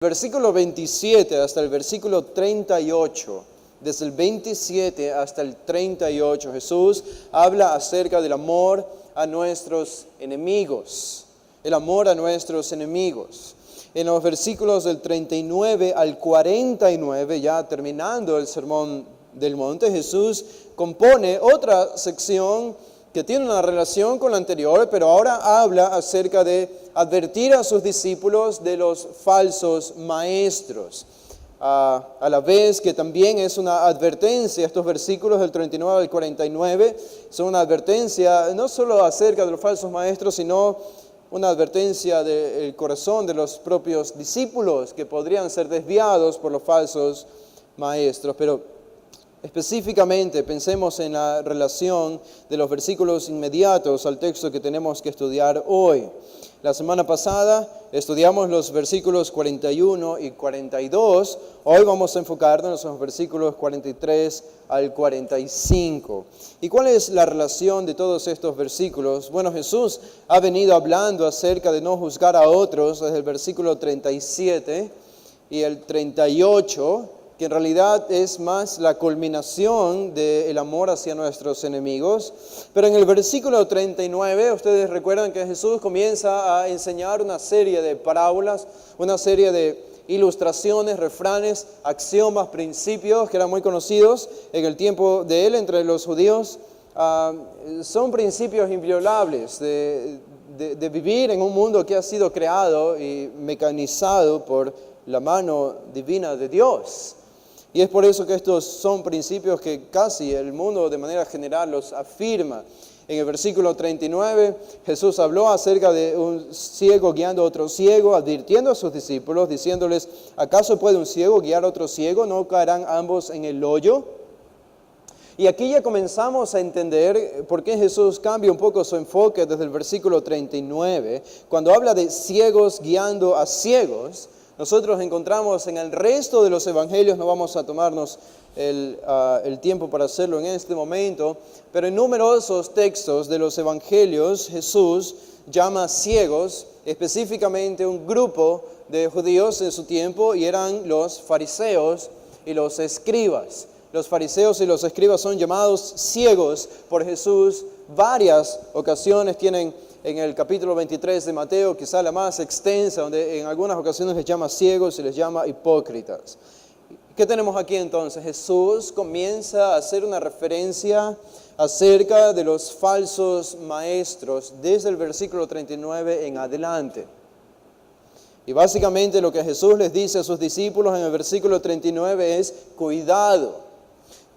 Versículo 27 hasta el versículo 38, desde el 27 hasta el 38, Jesús habla acerca del amor a nuestros enemigos. El amor a nuestros enemigos. En los versículos del 39 al 49, ya terminando el sermón del monte, Jesús compone otra sección que tiene una relación con la anterior, pero ahora habla acerca de advertir a sus discípulos de los falsos maestros. A la vez que también es una advertencia, estos versículos del 39 al 49 son una advertencia no solo acerca de los falsos maestros, sino una advertencia del corazón de los propios discípulos que podrían ser desviados por los falsos maestros. Pero específicamente pensemos en la relación de los versículos inmediatos al texto que tenemos que estudiar hoy. La semana pasada estudiamos los versículos 41 y 42. Hoy vamos a enfocarnos en los versículos 43 al 45. ¿Y cuál es la relación de todos estos versículos? Bueno, Jesús ha venido hablando acerca de no juzgar a otros desde el versículo 37 y el 38, que en realidad es más la culminación del amor hacia nuestros enemigos. Pero en el versículo 39, ustedes recuerdan que Jesús comienza a enseñar una serie de parábolas, una serie de ilustraciones, refranes, axiomas, principios que eran muy conocidos en el tiempo de él entre los judíos. Son principios inviolables de vivir en un mundo que ha sido creado y mecanizado por la mano divina de Dios. Y es por eso que estos son principios que casi el mundo de manera general los afirma. En el versículo 39, Jesús habló acerca de un ciego guiando a otro ciego, advirtiendo a sus discípulos, diciéndoles, ¿acaso puede un ciego guiar a otro ciego? ¿No caerán ambos en el hoyo? Y aquí ya comenzamos a entender por qué Jesús cambia un poco su enfoque desde el versículo 39. Cuando habla de ciegos guiando a ciegos, nosotros encontramos en el resto de los evangelios, no vamos a tomarnos el tiempo para hacerlo en este momento, pero en numerosos textos de los evangelios Jesús llama ciegos específicamente un grupo de judíos en su tiempo, y eran los fariseos y los escribas. Los fariseos y los escribas son llamados ciegos por Jesús. Varias ocasiones tienen en el capítulo 23 de Mateo, quizá la más extensa, donde en algunas ocasiones les llama ciegos y les llama hipócritas. ¿Qué tenemos aquí entonces? Jesús comienza a hacer una referencia acerca de los falsos maestros desde el versículo 39 en adelante. Y básicamente lo que Jesús les dice a sus discípulos en el versículo 39 es: cuidado,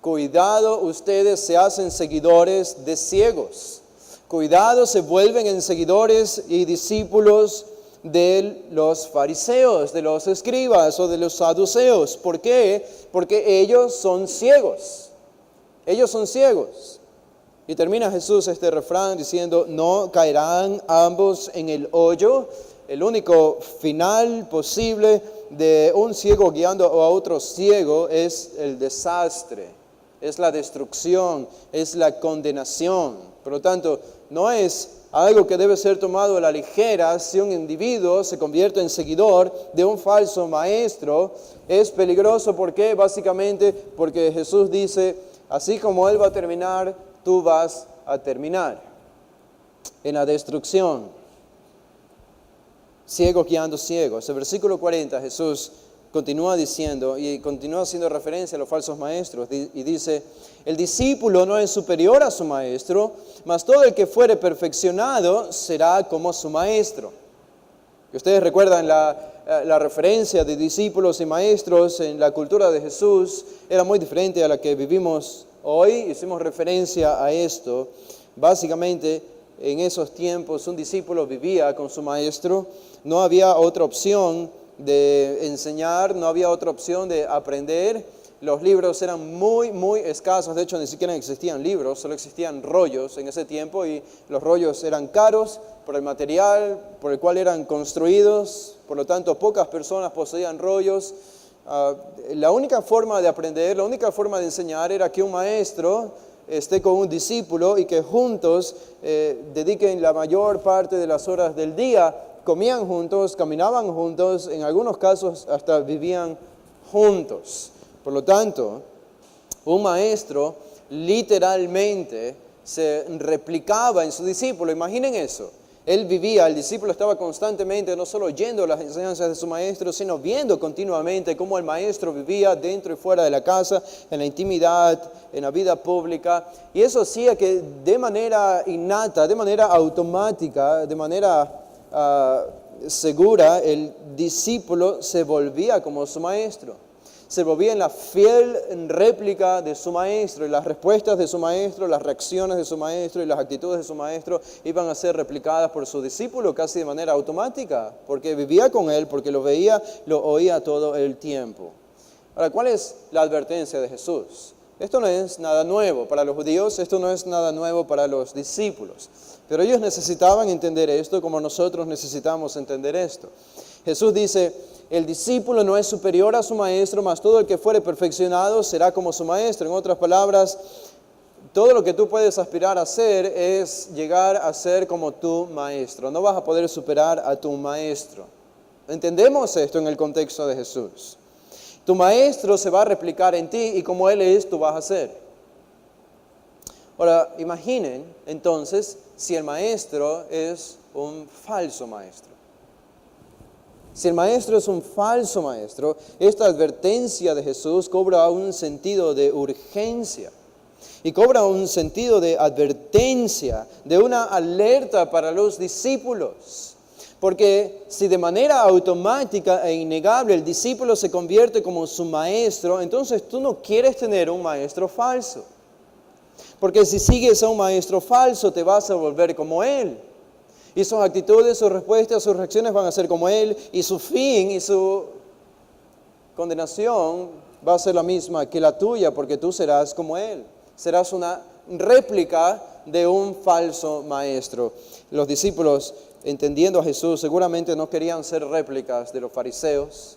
cuidado, ustedes se hacen seguidores de ciegos. Cuidado, se vuelven en seguidores y discípulos de los fariseos, de los escribas o de los saduceos. ¿Por qué? Porque ellos son ciegos. Ellos son ciegos. Y termina Jesús este refrán diciendo, ¿no caerán ambos en el hoyo? El único final posible de un ciego guiando a otro ciego es el desastre, es la destrucción, es la condenación. Por lo tanto, no es algo que debe ser tomado a la ligera si un individuo se convierte en seguidor de un falso maestro. Es peligroso, ¿por qué? Básicamente porque Jesús dice, así como Él va a terminar, tú vas a terminar en la destrucción. Ciegos guiando ciegos. El versículo 40, Jesús continúa diciendo y continúa haciendo referencia a los falsos maestros y dice, el discípulo no es superior a su maestro, mas todo el que fuere perfeccionado será como su maestro. Y ustedes recuerdan la referencia de discípulos y maestros en la cultura de Jesús, era muy diferente a la que vivimos hoy. Hicimos referencia a esto. Básicamente, en esos tiempos un discípulo vivía con su maestro, no había otra opción de enseñar, no había otra opción de aprender. Los libros eran muy, muy escasos. De hecho, ni siquiera existían libros, solo existían rollos en ese tiempo, y los rollos eran caros por el material por el cual eran construidos. Por lo tanto, pocas personas poseían rollos. La única forma de aprender, la única forma de enseñar era que un maestro esté con un discípulo y que juntos dediquen la mayor parte de las horas del día comían juntos, caminaban juntos, en algunos casos hasta vivían juntos. Por lo tanto, un maestro literalmente se replicaba en su discípulo. Imaginen eso. Él vivía, el discípulo estaba constantemente no solo oyendo las enseñanzas de su maestro, sino viendo continuamente cómo el maestro vivía dentro y fuera de la casa, en la intimidad, en la vida pública. Y eso hacía que de manera innata, de manera automática, de manera segura, el discípulo se volvía como su maestro. Se volvía en la fiel réplica de su maestro, y las respuestas de su maestro, las reacciones de su maestro y las actitudes de su maestro iban a ser replicadas por su discípulo casi de manera automática, porque vivía con él, porque lo veía, lo oía todo el tiempo. Ahora, ¿cuál es la advertencia de Jesús? Esto no es nada nuevo para los judíos, esto no es nada nuevo para los discípulos, pero ellos necesitaban entender esto como nosotros necesitamos entender esto. Jesús dice: el discípulo no es superior a su maestro, mas todo el que fuere perfeccionado será como su maestro. En otras palabras, todo lo que tú puedes aspirar a ser es llegar a ser como tu maestro. No vas a poder superar a tu maestro. Entendemos esto en el contexto de Jesús. Tu maestro se va a replicar en ti y como él es, tú vas a ser. Ahora, imaginen entonces si el maestro es un falso maestro. Si el maestro es un falso maestro, esta advertencia de Jesús cobra un sentido de urgencia y cobra un sentido de advertencia, de una alerta para los discípulos. Porque si de manera automática e innegable el discípulo se convierte como su maestro, entonces tú no quieres tener un maestro falso. Porque si sigues a un maestro falso, te vas a volver como él. Y sus actitudes, sus respuestas, sus reacciones van a ser como él, y su fin y su condenación va a ser la misma que la tuya, porque tú serás como él. Serás una réplica de un falso maestro. Los discípulos, entendiendo a Jesús, seguramente no querían ser réplicas de los fariseos.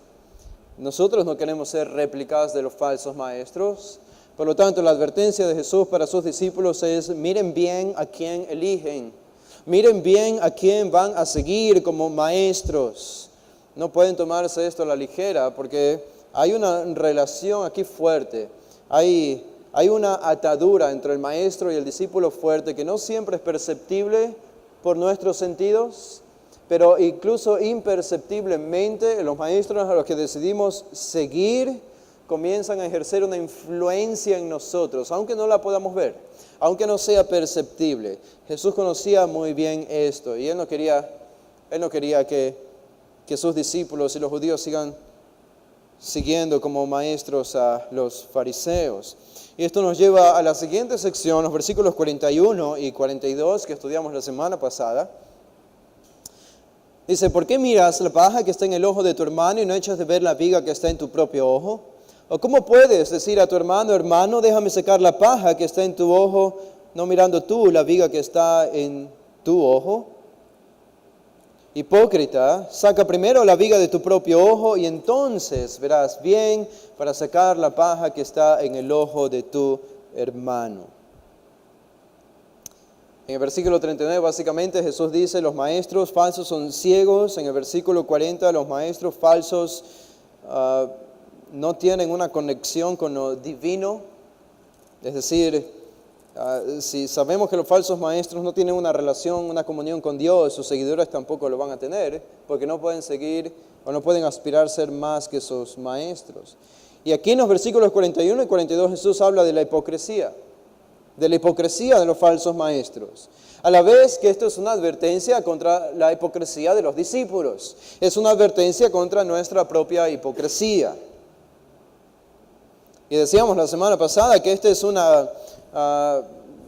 Nosotros no queremos ser réplicas de los falsos maestros. Por lo tanto, la advertencia de Jesús para sus discípulos es: miren bien a quién eligen. Miren bien a quién van a seguir como maestros. No pueden tomarse esto a la ligera, porque hay una relación aquí fuerte. Hay una atadura entre el maestro y el discípulo fuerte que no siempre es perceptible por nuestros sentidos, pero incluso imperceptiblemente los maestros a los que decidimos seguir comienzan a ejercer una influencia en nosotros, aunque no la podamos ver, aunque no sea perceptible. Jesús conocía muy bien esto y Él no quería que sus discípulos y los judíos sigan siguiendo como maestros a los fariseos. Y esto nos lleva a la siguiente sección, los versículos 41 y 42 que estudiamos la semana pasada. Dice: ¿por qué miras la paja que está en el ojo de tu hermano y no echas de ver la viga que está en tu propio ojo? ¿O cómo puedes decir a tu hermano: hermano, déjame sacar la paja que está en tu ojo, no mirando tú la viga que está en tu ojo? Hipócrita, saca primero la viga de tu propio ojo y entonces verás bien para sacar la paja que está en el ojo de tu hermano. En el versículo 39 básicamente Jesús dice: los maestros falsos son ciegos. En el versículo 40 los maestros falsos no tienen una conexión con lo divino. Es decir, si sabemos que los falsos maestros no tienen una relación, una comunión con Dios, sus seguidores tampoco lo van a tener, porque no pueden seguir o no pueden aspirar a ser más que sus maestros. Y aquí en los versículos 41 y 42 Jesús habla de la hipocresía de los falsos maestros. A la vez que esto es una advertencia contra la hipocresía de los discípulos, es una advertencia contra nuestra propia hipocresía. Y decíamos la semana pasada que esta es una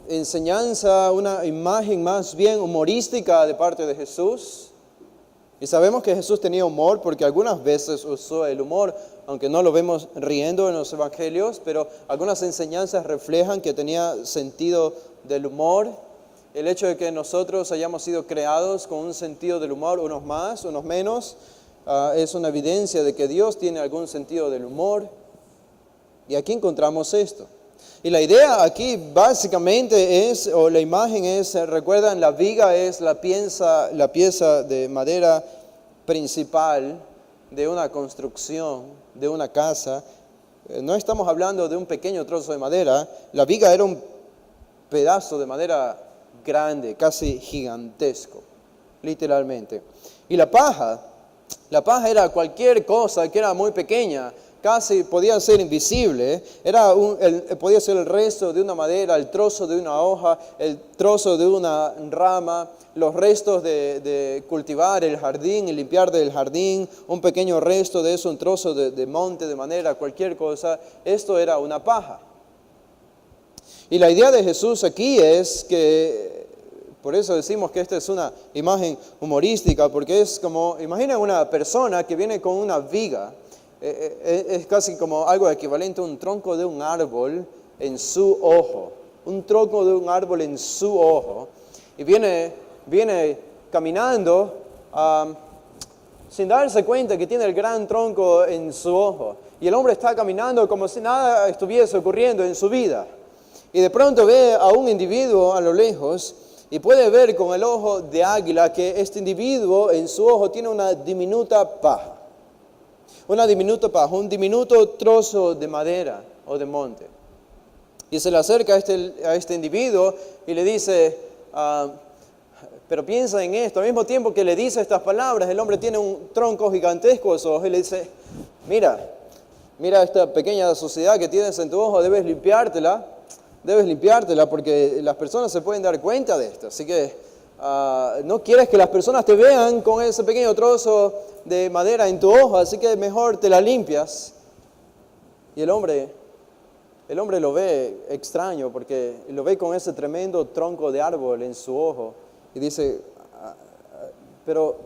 enseñanza, una imagen más bien humorística de parte de Jesús. Y sabemos que Jesús tenía humor porque algunas veces usó el humor, aunque no lo vemos riendo en los evangelios, pero algunas enseñanzas reflejan que tenía sentido del humor. El hecho de que nosotros hayamos sido creados con un sentido del humor, unos más, unos menos, es una evidencia de que Dios tiene algún sentido del humor. Y aquí encontramos esto. Y la idea aquí básicamente es, o la imagen es, recuerdan, la viga es la pieza de madera principal de una construcción, de una casa. No estamos hablando de un pequeño trozo de madera. La viga era un pedazo de madera grande, casi gigantesco, literalmente. Y la paja era cualquier cosa que era muy pequeña, casi podía ser invisible. Podía ser el resto de una madera, el trozo de una hoja, el trozo de una rama, los restos de cultivar el jardín y limpiar del jardín, un pequeño resto de eso, un trozo de monte, de madera, cualquier cosa. Esto era una paja. Y la idea de Jesús aquí es que, por eso decimos que esta es una imagen humorística, porque es como, imagina una persona que viene con una viga, es casi como algo equivalente a un tronco de un árbol en su ojo, un tronco de un árbol en su ojo, y viene caminando sin darse cuenta que tiene el gran tronco en su ojo, y el hombre está caminando como si nada estuviese ocurriendo en su vida, y de pronto ve a un individuo a lo lejos, y puede ver con el ojo de águila que este individuo en su ojo tiene una diminuta paja, un diminuto trozo de madera o de monte. Y se le acerca a este individuo y le dice, pero piensa en esto. Al mismo tiempo que le dice estas palabras, el hombre tiene un tronco gigantesco en su ojo y le dice, mira esta pequeña suciedad que tienes en tu ojo, debes limpiártela porque las personas se pueden dar cuenta de esto. Así que no quieres que las personas te vean con ese pequeño trozo de madera en tu ojo, así que mejor te la limpias. Y el hombre lo ve extraño porque lo ve con ese tremendo tronco de árbol en su ojo y dice, pero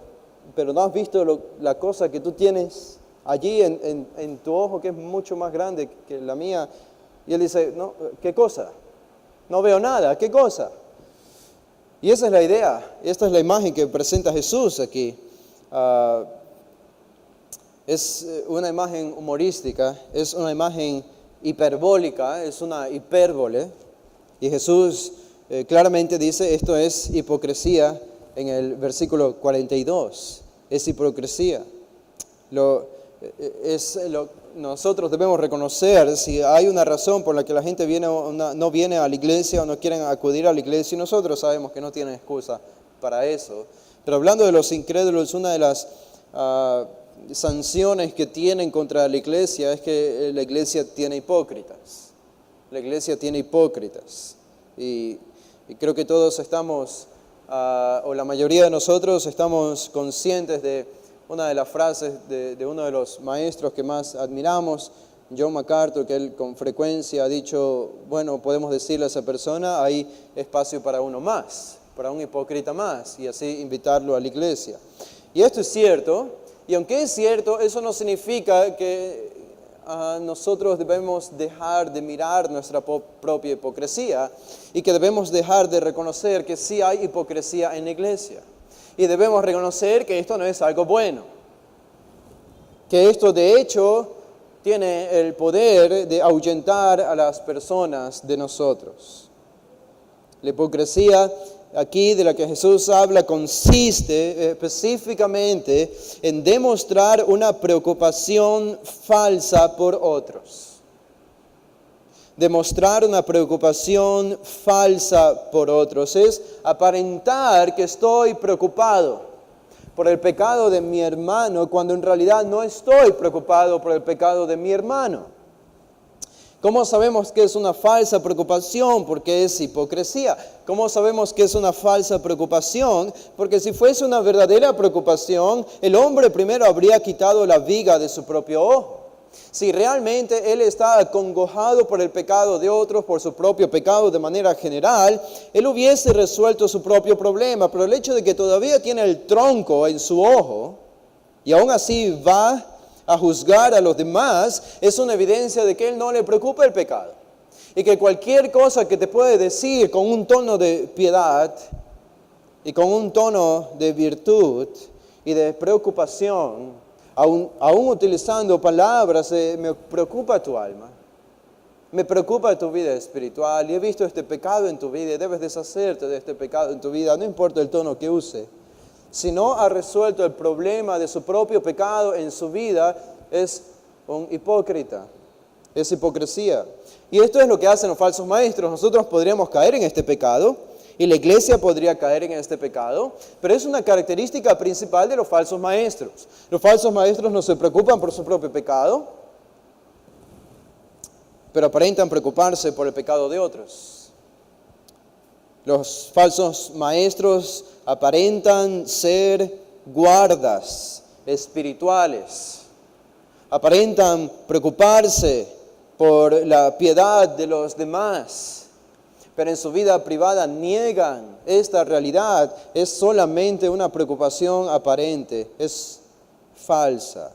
¿no has visto la cosa que tú tienes allí en tu ojo que es mucho más grande que la mía? Y él dice, no, ¿qué cosa? No veo nada, ¿qué cosa? Y esa es la idea, esta es la imagen que presenta Jesús aquí. Es una imagen humorística, es una imagen hiperbólica, es una hipérbole. Y Jesús claramente dice, esto es hipocresía en el versículo 42, es hipocresía. Nosotros debemos reconocer si hay una razón por la que la gente no viene a la iglesia o no quieren acudir a la iglesia, y nosotros sabemos que no tienen excusa para eso. Pero hablando de los incrédulos, una de las sanciones que tienen contra la iglesia es que la iglesia tiene hipócritas. La iglesia tiene hipócritas. Y creo que todos estamos, o la mayoría de nosotros estamos conscientes de una de las frases de uno de los maestros que más admiramos, John MacArthur, que él con frecuencia ha dicho, bueno, podemos decirle a esa persona, hay espacio para uno más, para un hipócrita más, y así invitarlo a la iglesia. Y esto es cierto, y aunque es cierto, eso no significa que nosotros debemos dejar de mirar nuestra propia hipocresía y que debemos dejar de reconocer que sí hay hipocresía en la iglesia. Y debemos reconocer que esto no es algo bueno, que esto de hecho tiene el poder de ahuyentar a las personas de nosotros. La hipocresía aquí de la que Jesús habla consiste específicamente en demostrar una preocupación falsa por otros. Demostrar una preocupación falsa por otros es aparentar que estoy preocupado por el pecado de mi hermano cuando en realidad no estoy preocupado por el pecado de mi hermano. ¿Cómo sabemos que es una falsa preocupación? Porque es hipocresía. ¿Cómo sabemos que es una falsa preocupación? Porque si fuese una verdadera preocupación, el hombre primero habría quitado la viga de su propio ojo. Si realmente él está acongojado por el pecado de otros, por su propio pecado de manera general, él hubiese resuelto su propio problema. Pero el hecho de que todavía tiene el tronco en su ojo y aún así va a juzgar a los demás, es una evidencia de que él no le preocupa el pecado. Y que cualquier cosa que te puede decir con un tono de piedad y con un tono de virtud y de preocupación, aún utilizando palabras, me preocupa tu alma, me preocupa tu vida espiritual, y he visto este pecado en tu vida y debes deshacerte de este pecado en tu vida, no importa el tono que use. si no ha resuelto el problema de su propio pecado en su vida, es un hipócrita, es hipocresía. Y esto es lo que hacen los falsos maestros. Nosotros podríamos caer en este pecado y la iglesia podría caer en este pecado, pero es una característica principal de los falsos maestros. Los falsos maestros no se preocupan por su propio pecado, pero aparentan preocuparse por el pecado de otros. Los falsos maestros aparentan ser guardas espirituales, aparentan preocuparse por la piedad de los demás, pero en su vida privada niegan esta realidad. Es solamente una preocupación aparente, es falsa.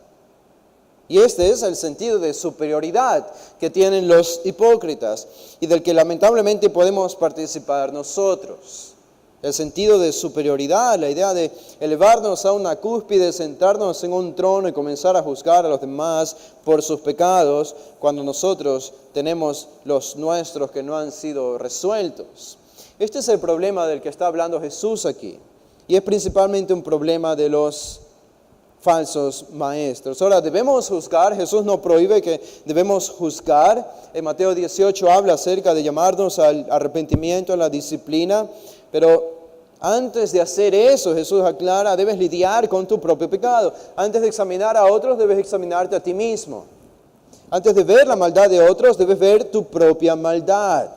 Y este es el sentido de superioridad que tienen los hipócritas y del que lamentablemente podemos participar nosotros. El sentido de superioridad, la idea de elevarnos a una cúspide, sentarnos en un trono y comenzar a juzgar a los demás por sus pecados, cuando nosotros tenemos los nuestros que no han sido resueltos. Este es el problema del que está hablando Jesús aquí. Y es principalmente un problema de los falsos maestros. Ahora, debemos juzgar. Jesús no prohíbe que debemos juzgar. En Mateo 18 habla acerca de llamarnos al arrepentimiento, a la disciplina. Pero antes de hacer eso, Jesús aclara, debes lidiar con tu propio pecado. Antes de examinar a otros, debes examinarte a ti mismo. Antes de ver la maldad de otros, debes ver tu propia maldad.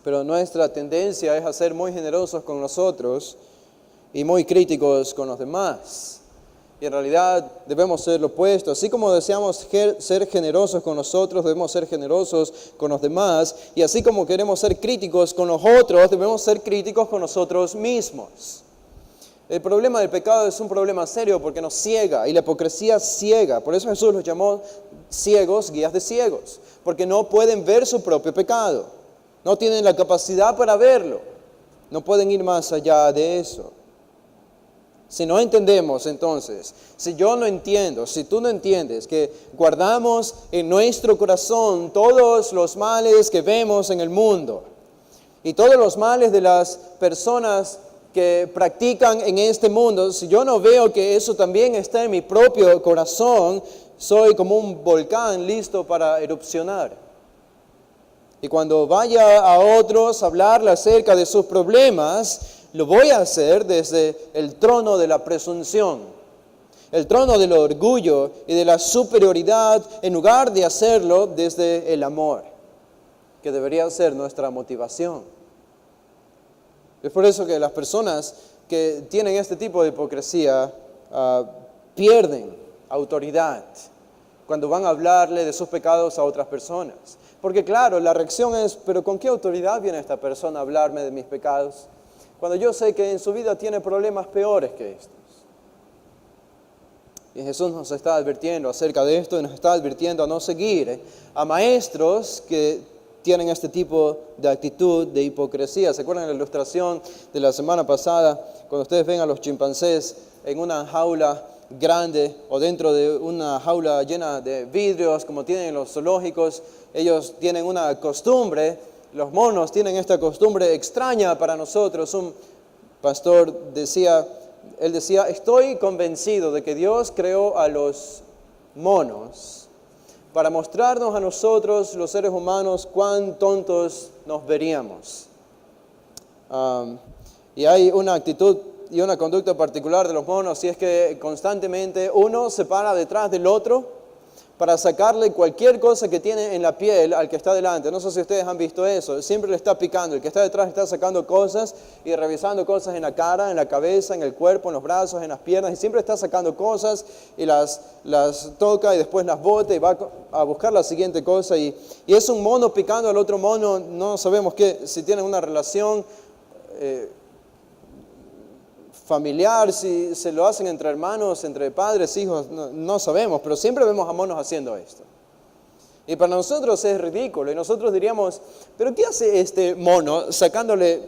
Pero nuestra tendencia es a ser muy generosos con nosotros y muy críticos con los demás. Y en realidad debemos ser lo opuesto. Así como deseamos ser generosos con nosotros, debemos ser generosos con los demás. Y así como queremos ser críticos con los otros, debemos ser críticos con nosotros mismos. El problema del pecado es un problema serio porque nos ciega y la hipocresía ciega. Por eso Jesús los llamó ciegos, guías de ciegos. Porque no pueden ver su propio pecado. No tienen la capacidad para verlo. No pueden ir más allá de eso. Si no entendemos, entonces, si yo no entiendo, si tú no entiendes que guardamos en nuestro corazón todos los males que vemos en el mundo y todos los males de las personas que practican en este mundo, si yo no veo que eso también está en mi propio corazón, soy como un volcán listo para erupcionar. Y cuando vaya a otros a hablarle acerca de sus problemas, lo voy a hacer desde el trono de la presunción, el trono del orgullo y de la superioridad, en lugar de hacerlo desde el amor, que debería ser nuestra motivación. Es por eso que las personas que tienen este tipo de hipocresía pierden autoridad cuando van a hablarle de sus pecados a otras personas. Porque claro, la reacción es, ¿pero con qué autoridad viene esta persona a hablarme de mis pecados? Cuando yo sé que en su vida tiene problemas peores que estos. Y Jesús nos está advirtiendo acerca de esto y nos está advirtiendo a no seguir a maestros que tienen este tipo de actitud de hipocresía. ¿Se acuerdan de la ilustración de la semana pasada? Cuando ustedes ven a los chimpancés en una jaula grande o dentro de una jaula llena de vidrios, como tienen en los zoológicos, ellos tienen una costumbre. Los monos tienen esta costumbre extraña para nosotros. Un pastor decía, estoy convencido de que Dios creó a los monos para mostrarnos a nosotros, los seres humanos, cuán tontos nos veríamos. Y hay una actitud y una conducta particular de los monos, y es que constantemente uno se para detrás del otro para sacarle cualquier cosa que tiene en la piel al que está delante. No sé si ustedes han visto eso. Siempre le está picando. El que está detrás está sacando cosas y revisando cosas en la cara, en la cabeza, en el cuerpo, en los brazos, en las piernas. Y siempre está sacando cosas y las toca y después las bota y va a buscar la siguiente cosa. Y es un mono picando al otro mono. No sabemos si tienen una relación familiar, si se lo hacen entre hermanos, entre padres, hijos, no sabemos, pero siempre vemos a monos haciendo esto. Y para nosotros es ridículo, y nosotros diríamos, ¿pero qué hace este mono sacándole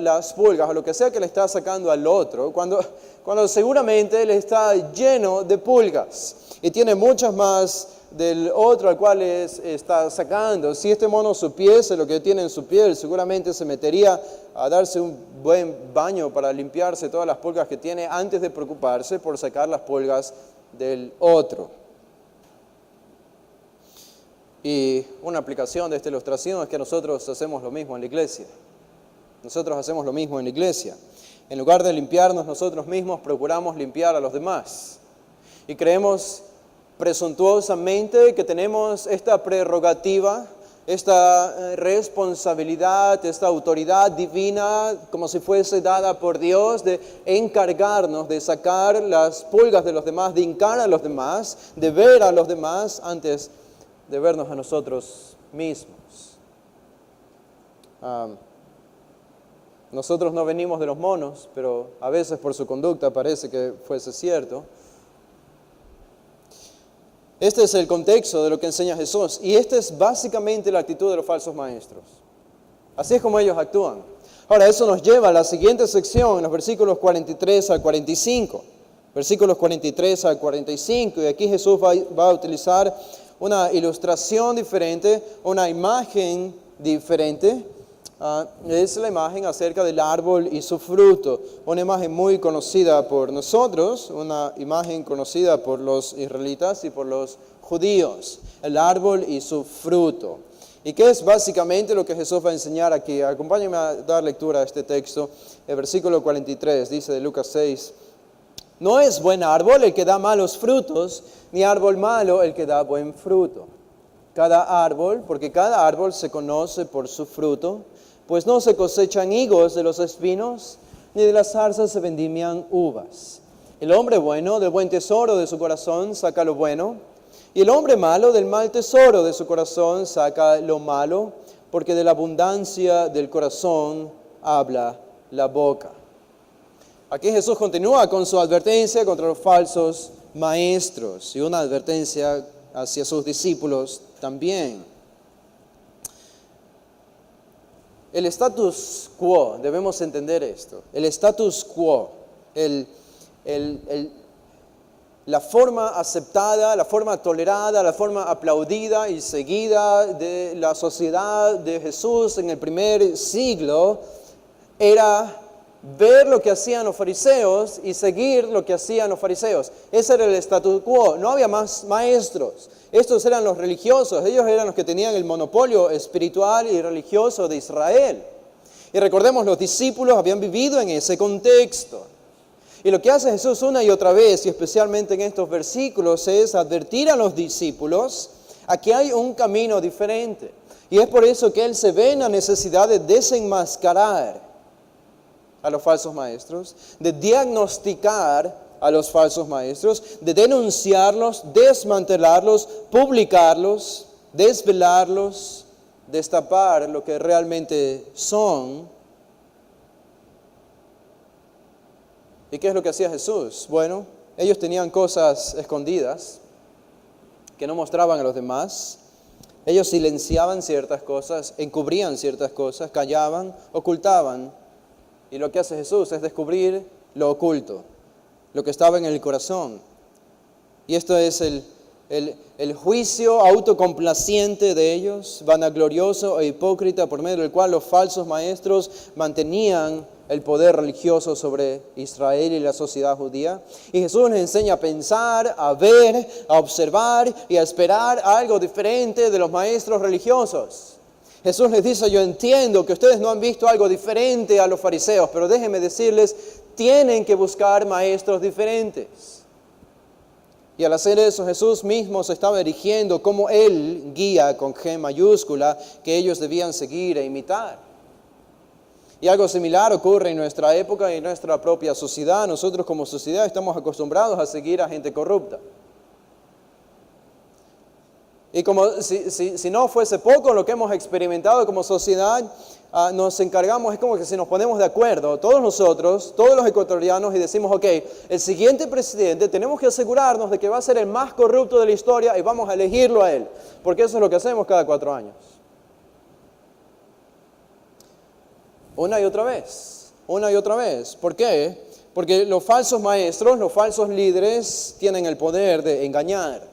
las pulgas o lo que sea que le está sacando al otro, cuando seguramente él está lleno de pulgas y tiene muchas más del otro al cual está sacando. Si este mono supiese lo que tiene en su piel, seguramente se metería a darse un buen baño para limpiarse todas las pulgas que tiene antes de preocuparse por sacar las pulgas del otro. Y una aplicación de esta ilustración es que nosotros hacemos lo mismo en la iglesia. Nosotros hacemos lo mismo en la iglesia. En lugar de limpiarnos nosotros mismos, procuramos limpiar a los demás. Y creemos presuntuosamente que tenemos esta prerrogativa, esta responsabilidad, esta autoridad divina, como si fuese dada por Dios, de encargarnos de sacar las pulgas de los demás, de hincar a los demás, de ver a los demás antes de vernos a nosotros mismos. Nosotros no venimos de los monos, pero a veces por su conducta parece que fuese cierto. Este es el contexto de lo que enseña Jesús y esta es básicamente la actitud de los falsos maestros. Así es como ellos actúan. Ahora, eso nos lleva a la siguiente sección, en los versículos 43 al 45. Versículos 43 al 45, y aquí Jesús va a utilizar una ilustración diferente, una imagen diferente. Es la imagen acerca del árbol y su fruto, una imagen muy conocida por nosotros, una imagen conocida por los israelitas y por los judíos, el árbol y su fruto. ¿Y qué es básicamente lo que Jesús va a enseñar aquí? Acompáñenme a dar lectura a este texto. El versículo 43 dice de Lucas 6, no es buen árbol el que da malos frutos, ni árbol malo el que da buen fruto. Porque cada árbol se conoce por su fruto. Pues no se cosechan higos de los espinos, ni de las zarzas se vendimian uvas. El hombre bueno del buen tesoro de su corazón saca lo bueno, y el hombre malo del mal tesoro de su corazón saca lo malo, porque de la abundancia del corazón habla la boca. Aquí Jesús continúa con su advertencia contra los falsos maestros, y una advertencia hacia sus discípulos también. El status quo, debemos entender esto. El status quo, la forma aceptada, la forma tolerada, la forma aplaudida y seguida de la sociedad de Jesús en el primer siglo era ver lo que hacían los fariseos y seguir lo que hacían los fariseos. Ese era el status quo, no había más maestros. Estos eran los religiosos, ellos eran los que tenían el monopolio espiritual y religioso de Israel. Y recordemos, los discípulos habían vivido en ese contexto. Y lo que hace Jesús una y otra vez, y especialmente en estos versículos, es advertir a los discípulos a que hay un camino diferente. Y es por eso que Él se ve en la necesidad de desenmascarar a los falsos maestros, de diagnosticar a los falsos maestros, de denunciarlos, desmantelarlos, publicarlos, desvelarlos, destapar lo que realmente son. ¿Y qué es lo que hacía Jesús? Bueno, ellos tenían cosas escondidas que no mostraban a los demás. Ellos silenciaban ciertas cosas, encubrían ciertas cosas, callaban, ocultaban. Y lo que hace Jesús es descubrir lo oculto, lo que estaba en el corazón. Y esto es el juicio autocomplaciente de ellos, vanaglorioso e hipócrita, por medio del cual los falsos maestros mantenían el poder religioso sobre Israel y la sociedad judía. Y Jesús les enseña a pensar, a ver, a observar y a esperar algo diferente de los maestros religiosos. Jesús les dice, yo entiendo que ustedes no han visto algo diferente a los fariseos, pero déjenme decirles, tienen que buscar maestros diferentes. Y al hacer eso, Jesús mismo se estaba erigiendo como Él guía con G mayúscula que ellos debían seguir e imitar. Y algo similar ocurre en nuestra época y en nuestra propia sociedad. Nosotros como sociedad estamos acostumbrados a seguir a gente corrupta. Y como si no fuese poco lo que hemos experimentado como sociedad, nos encargamos, es como que si nos ponemos de acuerdo, todos nosotros, todos los ecuatorianos, y decimos, ok, el siguiente presidente tenemos que asegurarnos de que va a ser el más corrupto de la historia y vamos a elegirlo a él, porque eso es lo que hacemos cada 4 años. Una y otra vez. ¿Por qué? Porque los falsos maestros, los falsos líderes tienen el poder de engañar.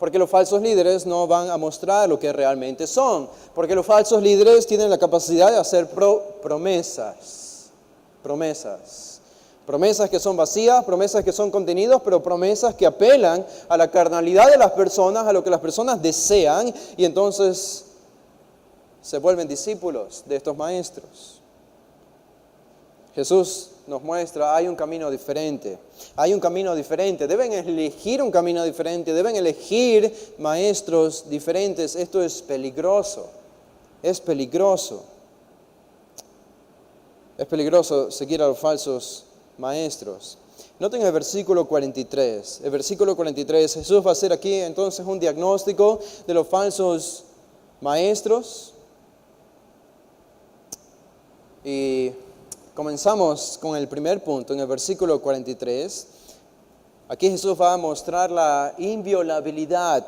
Porque los falsos líderes no van a mostrar lo que realmente son. Porque los falsos líderes tienen la capacidad de hacer promesas. Promesas que son vacías, promesas que son contenidos, pero promesas que apelan a la carnalidad de las personas, a lo que las personas desean, y entonces se vuelven discípulos de estos maestros. Jesús nos muestra, hay un camino diferente. Hay un camino diferente. Deben elegir un camino diferente. Deben elegir maestros diferentes. Esto es peligroso. Es peligroso. Es peligroso seguir a los falsos maestros. Noten el versículo 43. El versículo 43. Jesús va a hacer aquí entonces un diagnóstico de los falsos maestros. Y comenzamos con el primer punto, en el versículo 43. Aquí Jesús va a mostrar la inviolabilidad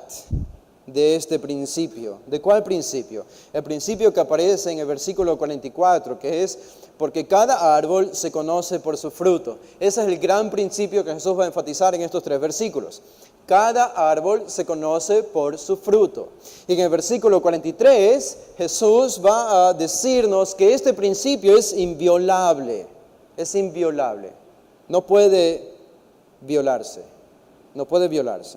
de este principio. ¿De cuál principio? El principio que aparece en el versículo 44, que es, porque cada árbol se conoce por su fruto. Ese es el gran principio que Jesús va a enfatizar en estos 3 versículos. Cada árbol se conoce por su fruto. Y en el versículo 43, Jesús va a decirnos que este principio es inviolable. Es inviolable. No puede violarse. No puede violarse.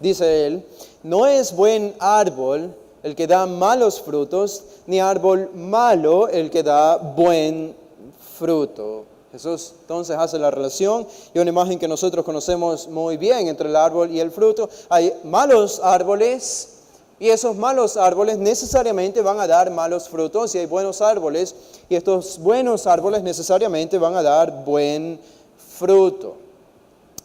Dice él, no es buen árbol el que da malos frutos, ni árbol malo el que da buen fruto. Jesús entonces hace la relación y una imagen que nosotros conocemos muy bien entre el árbol y el fruto. Hay malos árboles y esos malos árboles necesariamente van a dar malos frutos, y hay buenos árboles y estos buenos árboles necesariamente van a dar buen fruto.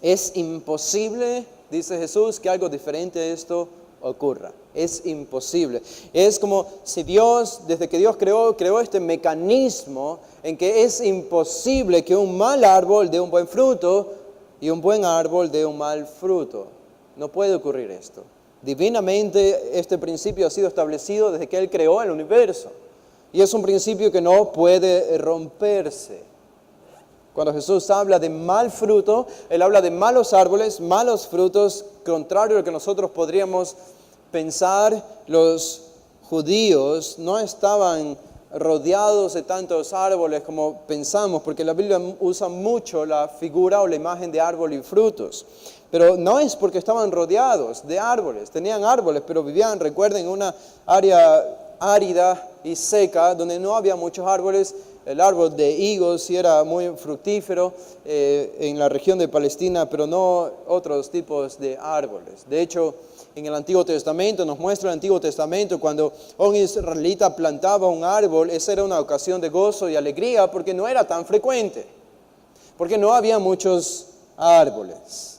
Es imposible, dice Jesús, que algo diferente a esto ocurra. Es imposible. Es como si Dios, desde que Dios creó este mecanismo en que es imposible que un mal árbol dé un buen fruto y un buen árbol dé un mal fruto. No puede ocurrir esto. Divinamente este principio ha sido establecido desde que Él creó el universo. Y es un principio que no puede romperse. Cuando Jesús habla de mal fruto, Él habla de malos árboles, malos frutos, contrario a lo que nosotros podríamos pensar. Los judíos no estaban rodeados de tantos árboles como pensamos, porque la Biblia usa mucho la figura o la imagen de árbol y frutos. Pero no es porque estaban rodeados de árboles, tenían árboles, pero vivían, recuerden, en una área árida y seca, donde no había muchos árboles. El árbol de higos sí era muy fructífero en la región de Palestina, pero no otros tipos de árboles. De hecho, en el Antiguo Testamento, nos muestra el Antiguo Testamento, cuando un israelita plantaba un árbol, esa era una ocasión de gozo y alegría, porque no era tan frecuente, porque no había muchos árboles.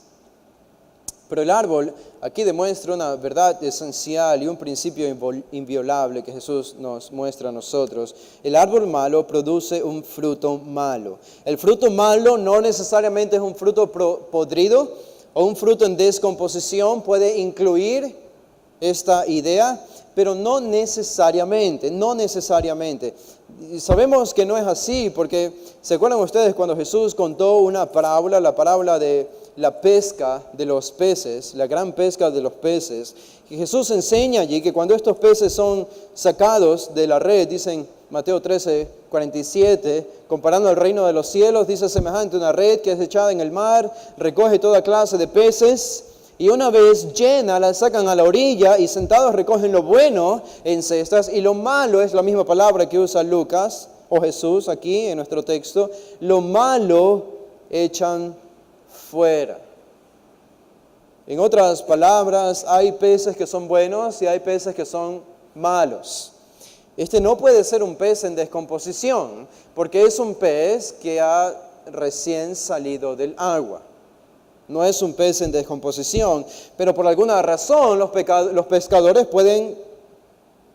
Pero el árbol aquí demuestra una verdad esencial y un principio inviolable que Jesús nos muestra a nosotros. El árbol malo produce un fruto malo. El fruto malo no necesariamente es un fruto podrido o un fruto en descomposición. Puede incluir esta idea, pero no necesariamente. Y sabemos que no es así porque, ¿se acuerdan ustedes cuando Jesús contó una parábola, la parábola de la pesca de los peces, la gran pesca de los peces? Y Jesús enseña allí que cuando estos peces son sacados de la red, dicen Mateo 13:47, comparando el reino de los cielos, dice semejante a una red que es echada en el mar, recoge toda clase de peces, y una vez llena la sacan a la orilla y sentados recogen lo bueno en cestas, y lo malo es la misma palabra que usa Lucas o Jesús aquí en nuestro texto, lo malo echan fuera. En otras palabras, hay peces que son buenos y hay peces que son malos. Este no puede ser un pez en descomposición, porque es un pez que ha recién salido del agua. No es un pez en descomposición, pero por alguna razón los pescadores pueden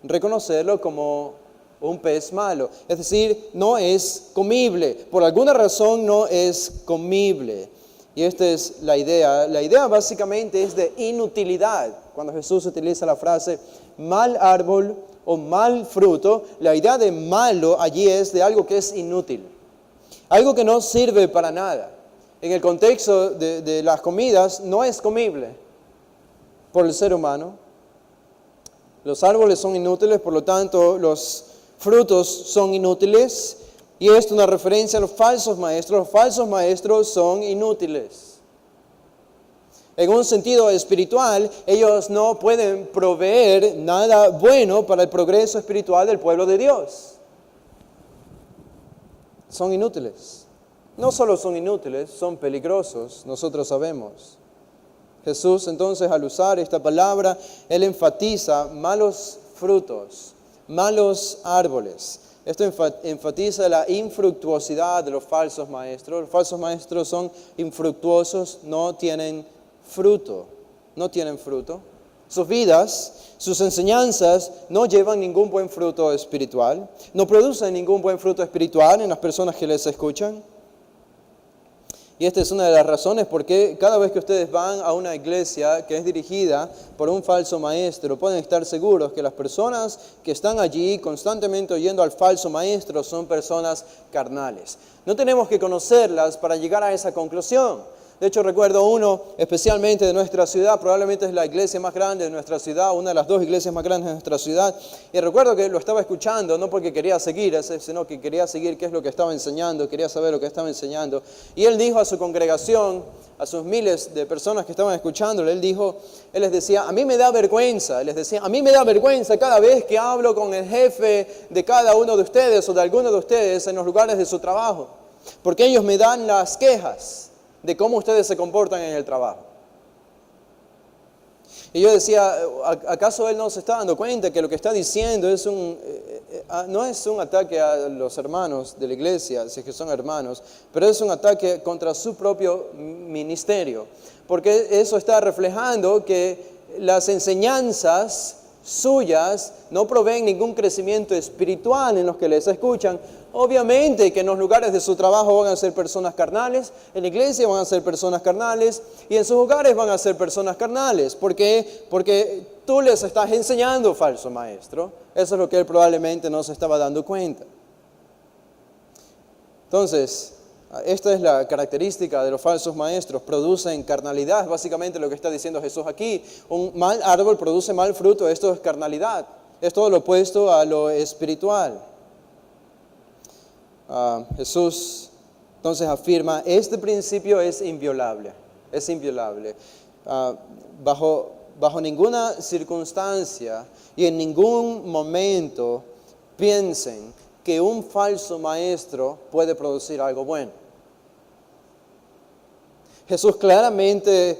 reconocerlo como un pez malo. Es decir, no es comible. Por alguna razón no es comible. Y esta es la idea. La idea básicamente es de inutilidad. Cuando Jesús utiliza la frase mal árbol o mal fruto, la idea de malo allí es de algo que es inútil. Algo que no sirve para nada. En el contexto de las comidas no es comible. por el ser humano. Los árboles son inútiles, por lo tanto los frutos son inútiles. Y esto es una referencia a los falsos maestros. Los falsos maestros son inútiles. En un sentido espiritual, ellos no pueden proveer nada bueno para el progreso espiritual del pueblo de Dios. Son inútiles. No solo son inútiles, son peligrosos, nosotros sabemos. Jesús entonces al usar esta palabra, Él enfatiza malos frutos, malos árboles. Esto enfatiza la infructuosidad de los falsos maestros. Los falsos maestros son infructuosos, no tienen fruto. Sus vidas, sus enseñanzas no llevan ningún buen fruto espiritual, no producen ningún buen fruto espiritual en las personas que les escuchan. Y esta es una de las razones por qué cada vez que ustedes van a una iglesia que es dirigida por un falso maestro, pueden estar seguros que las personas que están allí constantemente oyendo al falso maestro son personas carnales. No tenemos que conocerlas para llegar a esa conclusión. De hecho, recuerdo uno especialmente de nuestra ciudad, probablemente es la iglesia más grande de nuestra ciudad, una de las dos iglesias más grandes de nuestra ciudad. Y recuerdo que lo estaba escuchando, no porque quería seguir, sino que quería seguir qué es lo que estaba enseñando, quería saber lo que estaba enseñando. Y él dijo a su congregación, a sus miles de personas que estaban escuchándolo, él les decía, a mí me da vergüenza, cada vez que hablo con el jefe de cada uno de ustedes o de alguno de ustedes en los lugares de su trabajo, porque ellos me dan las quejas de cómo ustedes se comportan en el trabajo. Y yo decía, ¿acaso él no se está dando cuenta que lo que está diciendo no es un ataque a los hermanos de la iglesia, si es que son hermanos, pero es un ataque contra su propio ministerio? Porque eso está reflejando que las enseñanzas suyas no proveen ningún crecimiento espiritual en los que les escuchan. Obviamente que en los lugares de su trabajo van a ser personas carnales, en la iglesia van a ser personas carnales y en sus hogares van a ser personas carnales. ¿Por qué? Porque tú les estás enseñando, falso maestro. Eso es lo que él probablemente no se estaba dando cuenta. Entonces, esta es la característica de los falsos maestros, producen carnalidad, básicamente lo que está diciendo Jesús aquí. Un mal árbol produce mal fruto, esto es carnalidad, es todo lo opuesto a lo espiritual. Jesús entonces afirma, este principio es inviolable. Bajo ninguna circunstancia y en ningún momento piensen que un falso maestro puede producir algo bueno. Jesús claramente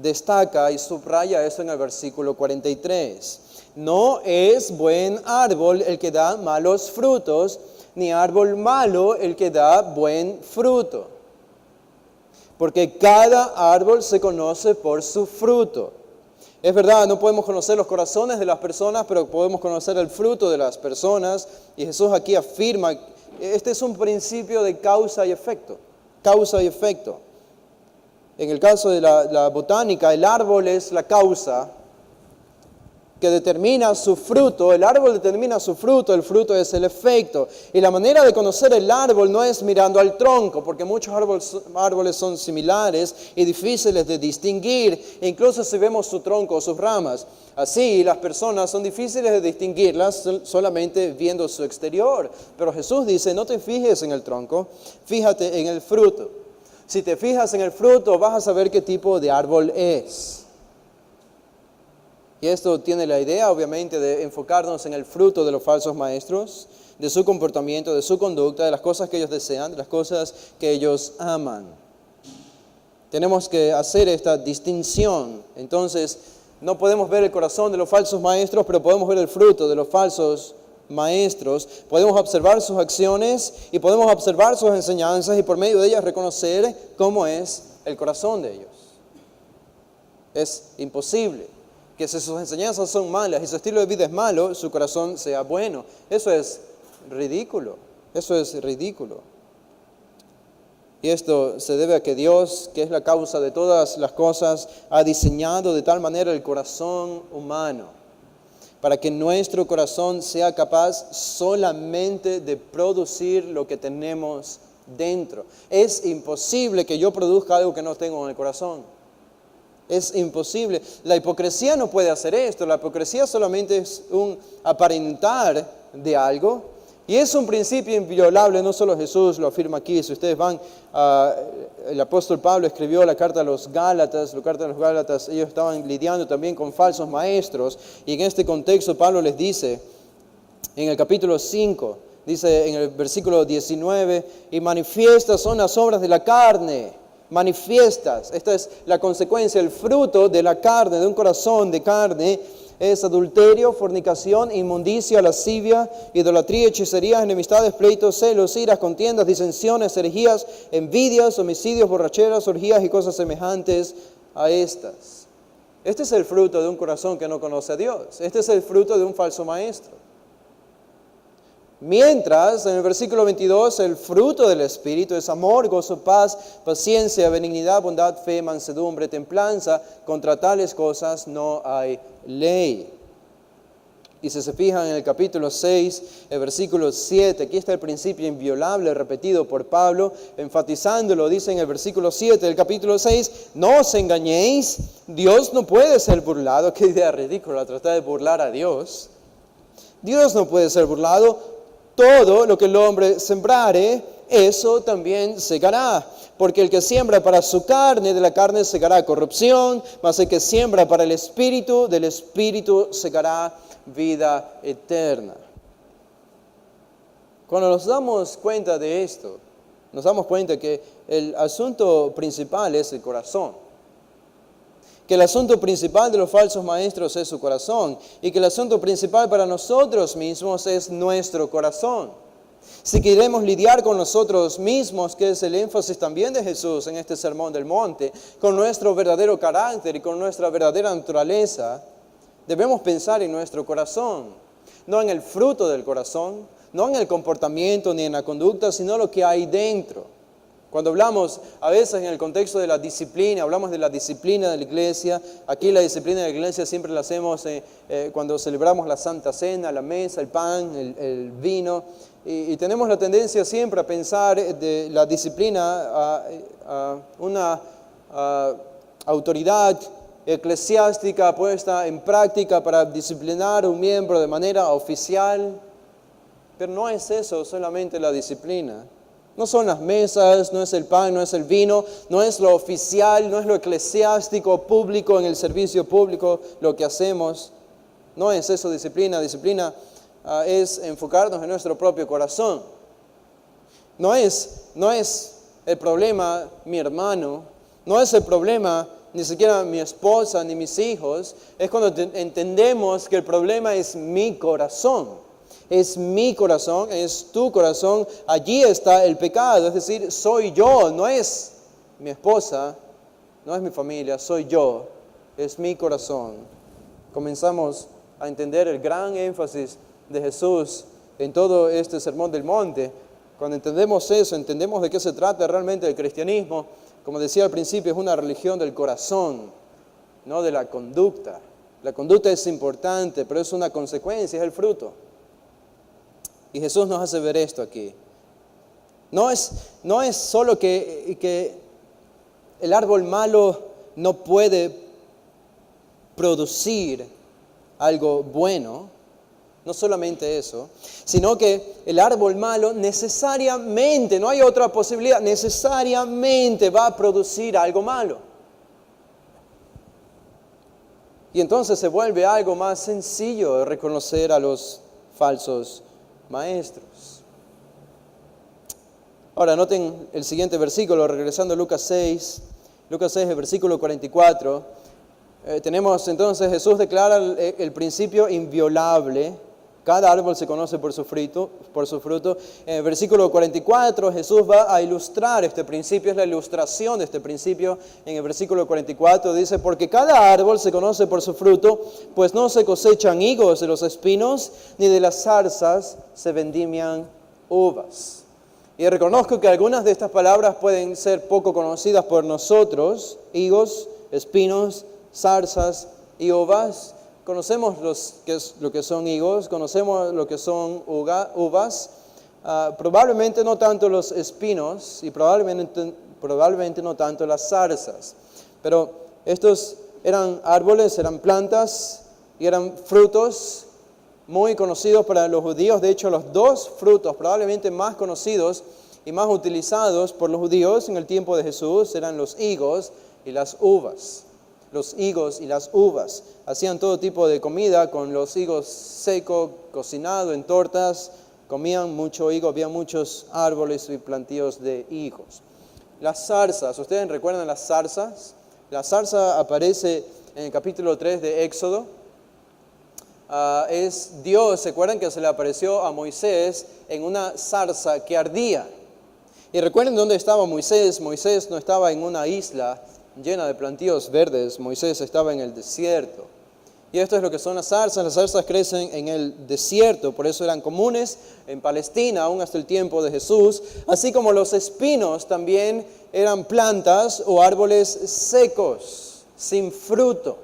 destaca y subraya eso en el versículo 43. No es buen árbol el que da malos frutos, ni árbol malo el que da buen fruto. Porque cada árbol se conoce por su fruto. Es verdad, no podemos conocer los corazones de las personas, pero podemos conocer el fruto de las personas. Y Jesús aquí afirma, este es un principio de causa y efecto. Causa y efecto. En el caso de la botánica, el árbol es la causa que determina su fruto. El árbol determina su fruto, el fruto es el efecto. Y la manera de conocer el árbol no es mirando al tronco, porque muchos árboles son similares y difíciles de distinguir, incluso si vemos su tronco o sus ramas. Así, las personas son difíciles de distinguirlas solamente viendo su exterior. Pero Jesús dice, no te fijes en el tronco, fíjate en el fruto. Si te fijas en el fruto, vas a saber qué tipo de árbol es. Y esto tiene la idea, obviamente, de enfocarnos en el fruto de los falsos maestros, de su comportamiento, de su conducta, de las cosas que ellos desean, de las cosas que ellos aman. Tenemos que hacer esta distinción. Entonces, no podemos ver el corazón de los falsos maestros, pero podemos ver el fruto de los falsos maestros. Podemos observar sus acciones y podemos observar sus enseñanzas y por medio de ellas reconocer cómo es el corazón de ellos. Es imposible que si sus enseñanzas son malas y su estilo de vida es malo, su corazón sea bueno. Eso es ridículo. Y esto se debe a que Dios, que es la causa de todas las cosas, ha diseñado de tal manera el corazón humano para que nuestro corazón sea capaz solamente de producir lo que tenemos dentro. Es imposible que yo produzca algo que no tengo en el corazón. Es imposible. La hipocresía no puede hacer esto. La hipocresía solamente es un aparentar de algo. Y es un principio inviolable, no solo Jesús lo afirma aquí. Si ustedes van, el apóstol Pablo escribió la carta a los Gálatas, ellos estaban lidiando también con falsos maestros. Y en este contexto Pablo les dice, en el capítulo 5, dice en el versículo 19, y manifiestas son las obras de la carne. Manifiestas, esta es la consecuencia, el fruto de la carne, de un corazón de carne, es adulterio, fornicación, inmundicia, lascivia, idolatría, hechicerías, enemistades, pleitos, celos, iras, contiendas, disensiones, herejías, envidias, homicidios, borracheras, orgías y cosas semejantes a estas. Este es el fruto de un corazón que no conoce a Dios. Este es el fruto de un falso maestro. Mientras, en el versículo 22, el fruto del Espíritu es amor, gozo, paz, paciencia, benignidad, bondad, fe, mansedumbre, templanza. Contra tales cosas no hay ley. Y si se fijan en el capítulo 6, el versículo 7, aquí está el principio inviolable repetido por Pablo, enfatizándolo, dice en el versículo 7 del capítulo 6, no os engañéis, Dios no puede ser burlado. Qué idea ridícula tratar de burlar a Dios. Dios no puede ser burlado. Todo lo que el hombre sembrare, eso también segará. Porque el que siembra para su carne, de la carne segará corrupción, mas el que siembra para el Espíritu, del Espíritu segará vida eterna. Cuando nos damos cuenta de esto, nos damos cuenta que el asunto principal es el corazón. Que el asunto principal de los falsos maestros es su corazón y que el asunto principal para nosotros mismos es nuestro corazón. Si queremos lidiar con nosotros mismos, que es el énfasis también de Jesús en este sermón del monte, con nuestro verdadero carácter y con nuestra verdadera naturaleza, debemos pensar en nuestro corazón, no en el fruto del corazón, no en el comportamiento ni en la conducta, sino lo que hay dentro. Cuando hablamos a veces en el contexto de la disciplina, hablamos de la disciplina de la iglesia. Aquí la disciplina de la iglesia siempre la hacemos cuando celebramos la Santa Cena, la mesa, el pan, el vino. Y tenemos la tendencia siempre a pensar de la disciplina a una autoridad eclesiástica puesta en práctica para disciplinar a un miembro de manera oficial. Pero no es eso solamente la disciplina. No son las mesas, no es el pan, no es el vino, no es lo oficial, no es lo eclesiástico, público, en el servicio público, lo que hacemos. No es eso disciplina. Disciplina es enfocarnos en nuestro propio corazón. No es el problema mi hermano, no es el problema ni siquiera mi esposa ni mis hijos. Es cuando entendemos que el problema es mi corazón. Es mi corazón, es tu corazón, allí está el pecado, es decir, soy yo, no es mi esposa, no es mi familia, soy yo, es mi corazón. Comenzamos a entender el gran énfasis de Jesús en todo este sermón del monte. Cuando entendemos eso, entendemos de qué se trata realmente el cristianismo. Como decía al principio, es una religión del corazón, no de la conducta. La conducta es importante, pero es una consecuencia, es el fruto. Y Jesús nos hace ver esto aquí. No es solo que el árbol malo no puede producir algo bueno, no solamente eso, sino que el árbol malo necesariamente, no hay otra posibilidad, necesariamente va a producir algo malo. Y entonces se vuelve algo más sencillo de reconocer a los falsos maestros. Ahora noten el siguiente versículo, regresando a Lucas 6, el versículo 44. Tenemos entonces, Jesús declara el principio inviolable. Cada árbol se conoce por su fruto. En el versículo 44 Jesús va a ilustrar este principio, es la ilustración de este principio. En el versículo 44 dice, porque cada árbol se conoce por su fruto, pues no se cosechan higos de los espinos, ni de las zarzas se vendimian uvas. Y reconozco que algunas de estas palabras pueden ser poco conocidas por nosotros, higos, espinos, zarzas y uvas. Conocemos lo que son higos, conocemos lo que son uvas, probablemente no tanto los espinos y probablemente no tanto las zarzas. Pero estos eran árboles, eran plantas y eran frutos muy conocidos para los judíos. De hecho, los dos frutos probablemente más conocidos y más utilizados por los judíos en el tiempo de Jesús eran los higos y las uvas. Los higos y las uvas. Hacían todo tipo de comida con los higos secos, cocinado en tortas. Comían mucho higo, había muchos árboles y plantíos de higos. Las zarzas, ¿ustedes recuerdan las zarzas? La zarza aparece en el capítulo 3 de Éxodo. Es Dios, ¿se acuerdan que se le apareció a Moisés en una zarza que ardía? Y recuerden dónde estaba Moisés. Moisés no estaba en una isla llena de plantíos verdes. Moisés estaba en el desierto. Y esto es lo que son las zarzas. Las zarzas crecen en el desierto, por eso eran comunes en Palestina, aún hasta el tiempo de Jesús. Así como los espinos también eran plantas o árboles secos, sin fruto.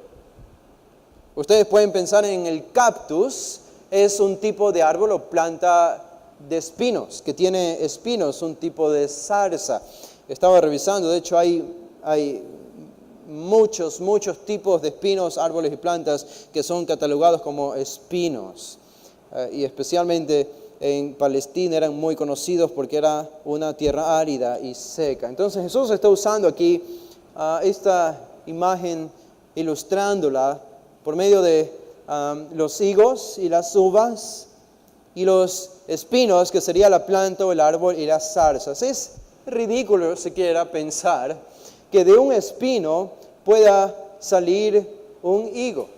Ustedes pueden pensar en el cactus, es un tipo de árbol o planta de espinos, que tiene espinos, un tipo de zarza. Estaba revisando, de hecho hay muchos tipos de espinos, árboles y plantas que son catalogados como espinos. Y especialmente en Palestina eran muy conocidos porque era una tierra árida y seca. Entonces Jesús está usando aquí esta imagen, ilustrándola por medio de los higos y las uvas y los espinos, que sería la planta o el árbol, y las zarzas. Es ridículo siquiera pensar que de un espino pueda salir un higo.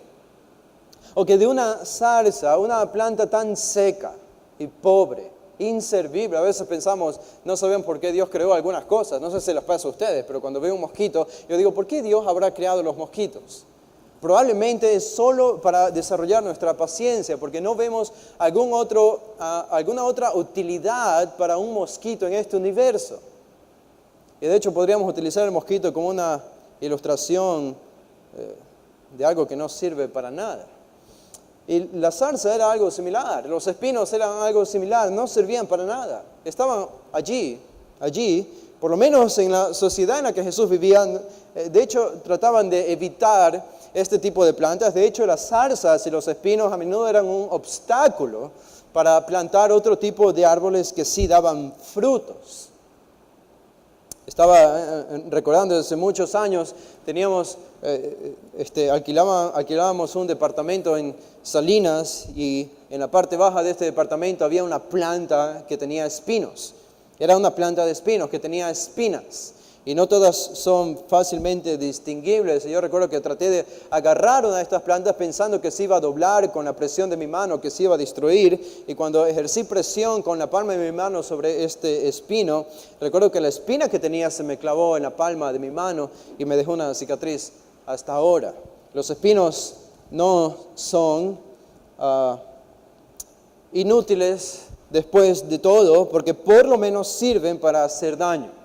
O que de una zarza, una planta tan seca y pobre, inservible. A veces pensamos, no saben por qué Dios creó algunas cosas. No sé si les pasa a ustedes, pero cuando veo un mosquito, yo digo, ¿por qué Dios habrá creado los mosquitos? Probablemente es solo para desarrollar nuestra paciencia, porque no vemos alguna otra utilidad para un mosquito en este universo. Y de hecho podríamos utilizar el mosquito como una ilustración de algo que no sirve para nada. Y la zarza era algo similar, los espinos eran algo similar, no servían para nada. Estaban allí, por lo menos en la sociedad en la que Jesús vivía. De hecho, trataban de evitar este tipo de plantas. De hecho, las zarzas y los espinos a menudo eran un obstáculo para plantar otro tipo de árboles que sí daban frutos. Estaba recordando, desde muchos años alquilábamos un departamento en Salinas, y en la parte baja de este departamento había una planta que tenía espinos. Era una planta de espinos que tenía espinas, y no todas son fácilmente distinguibles. Y yo recuerdo que traté de agarrar una de estas plantas pensando que se iba a doblar con la presión de mi mano, que se iba a destruir. Y cuando ejercí presión con la palma de mi mano sobre este espino, recuerdo que la espina que tenía se me clavó en la palma de mi mano y me dejó una cicatriz hasta ahora. Los espinos no son inútiles después de todo, porque por lo menos sirven para hacer daño.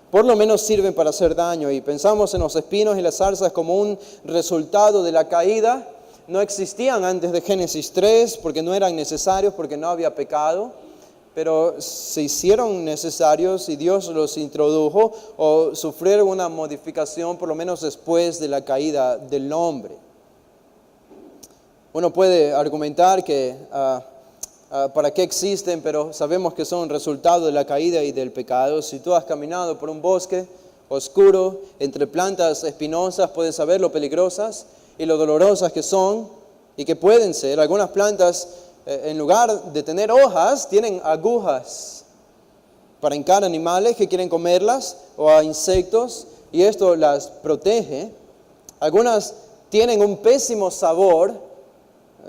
Por lo menos sirven para hacer daño. Y pensamos en los espinos y las zarzas como un resultado de la caída. No existían antes de Génesis 3 porque no eran necesarios, porque no había pecado. Pero se hicieron necesarios y Dios los introdujo, o sufrieron una modificación por lo menos después de la caída del hombre. Uno puede argumentar que para qué existen, pero sabemos que son resultado de la caída y del pecado. Si tú has caminado por un bosque oscuro entre plantas espinosas, puedes saber lo peligrosas y lo dolorosas que son y que pueden ser. Algunas plantas, en lugar de tener hojas, tienen agujas para hincar animales que quieren comerlas, o a insectos, y esto las protege. Algunas tienen un pésimo sabor,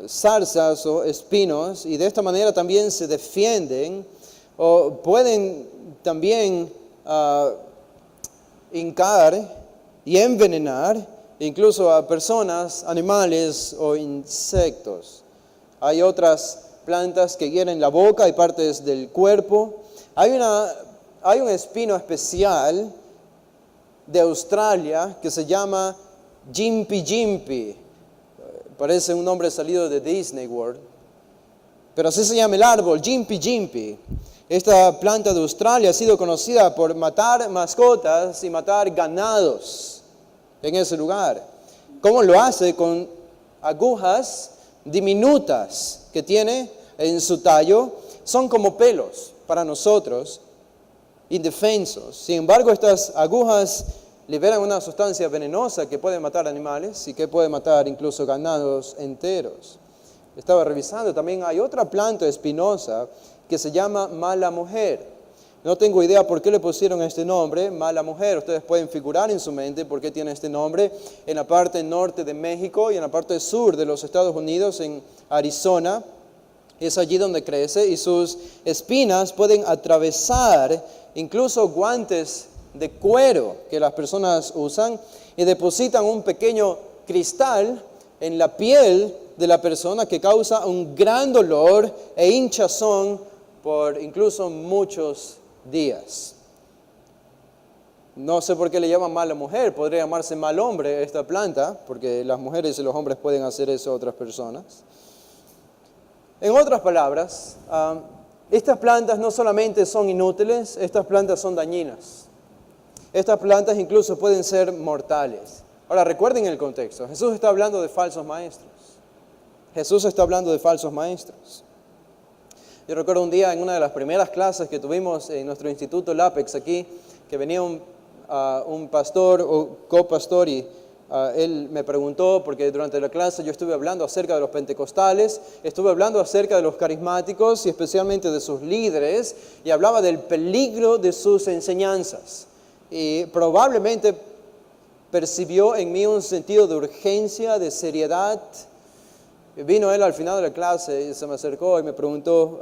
zarzas o espinos, y de esta manera también se defienden, o pueden también hincar y envenenar incluso a personas, animales o insectos. Hay otras plantas que hieren la boca y partes del cuerpo. Hay un espino especial de Australia que se llama Gympie Gympie. Parece un nombre salido de Disney World, pero así se llama el árbol, Gympie Gympie. Esta planta de Australia ha sido conocida por matar mascotas y matar ganados en ese lugar. ¿Cómo lo hace? Con agujas diminutas que tiene en su tallo. Son como pelos para nosotros, indefensos. Sin embargo, estas agujas liberan una sustancia venenosa que puede matar animales y que puede matar incluso ganados enteros. Estaba revisando, también hay otra planta espinosa que se llama mala mujer. No tengo idea por qué le pusieron este nombre, mala mujer. Ustedes pueden figurar en su mente por qué tiene este nombre. En la parte norte de México y en la parte sur de los Estados Unidos, en Arizona, es allí donde crece y sus espinas pueden atravesar incluso guantes de cuero que las personas usan y depositan un pequeño cristal en la piel de la persona que causa un gran dolor e hinchazón por incluso muchos días. No sé por qué le llaman mala mujer, podría llamarse mal hombre esta planta, porque las mujeres y los hombres pueden hacer eso a otras personas. En otras palabras, estas plantas no solamente son inútiles, estas plantas son dañinas. Estas plantas incluso pueden ser mortales. Ahora recuerden el contexto, Jesús está hablando de falsos maestros. Jesús está hablando de falsos maestros. Yo recuerdo un día en una de las primeras clases que tuvimos en nuestro instituto LAPEX aquí, que venía un pastor o copastor y él me preguntó, porque durante la clase yo estuve hablando acerca de los pentecostales, estuve hablando acerca de los carismáticos y especialmente de sus líderes, y hablaba del peligro de sus enseñanzas. Y probablemente percibió en mí un sentido de urgencia, de seriedad. Vino él al final de la clase y se me acercó y me preguntó,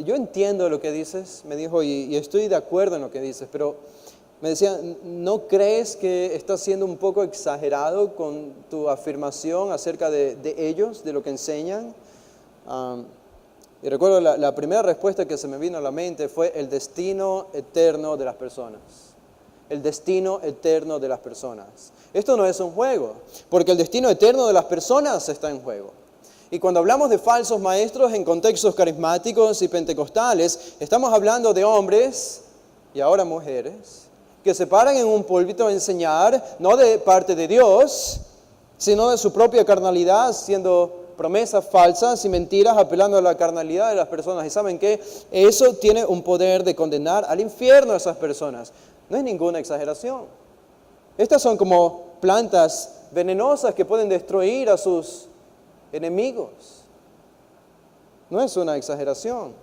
yo entiendo lo que dices, me dijo, y estoy de acuerdo en lo que dices, pero me decía, ¿no crees que estás siendo un poco exagerado con tu afirmación acerca de ellos, de lo que enseñan? Y recuerdo la primera respuesta que se me vino a la mente fue el destino eterno de las personas. El destino eterno de las personas. Esto no es un juego, porque el destino eterno de las personas está en juego. Y cuando hablamos de falsos maestros en contextos carismáticos y pentecostales, estamos hablando de hombres y ahora mujeres que se paran en un púlpito a enseñar, no de parte de Dios, sino de su propia carnalidad, haciendo promesas falsas y mentiras, apelando a la carnalidad de las personas. ¿Y saben qué? Eso tiene un poder de condenar al infierno a esas personas. No es ninguna exageración. Estas son como plantas venenosas que pueden destruir a sus enemigos. No es una exageración.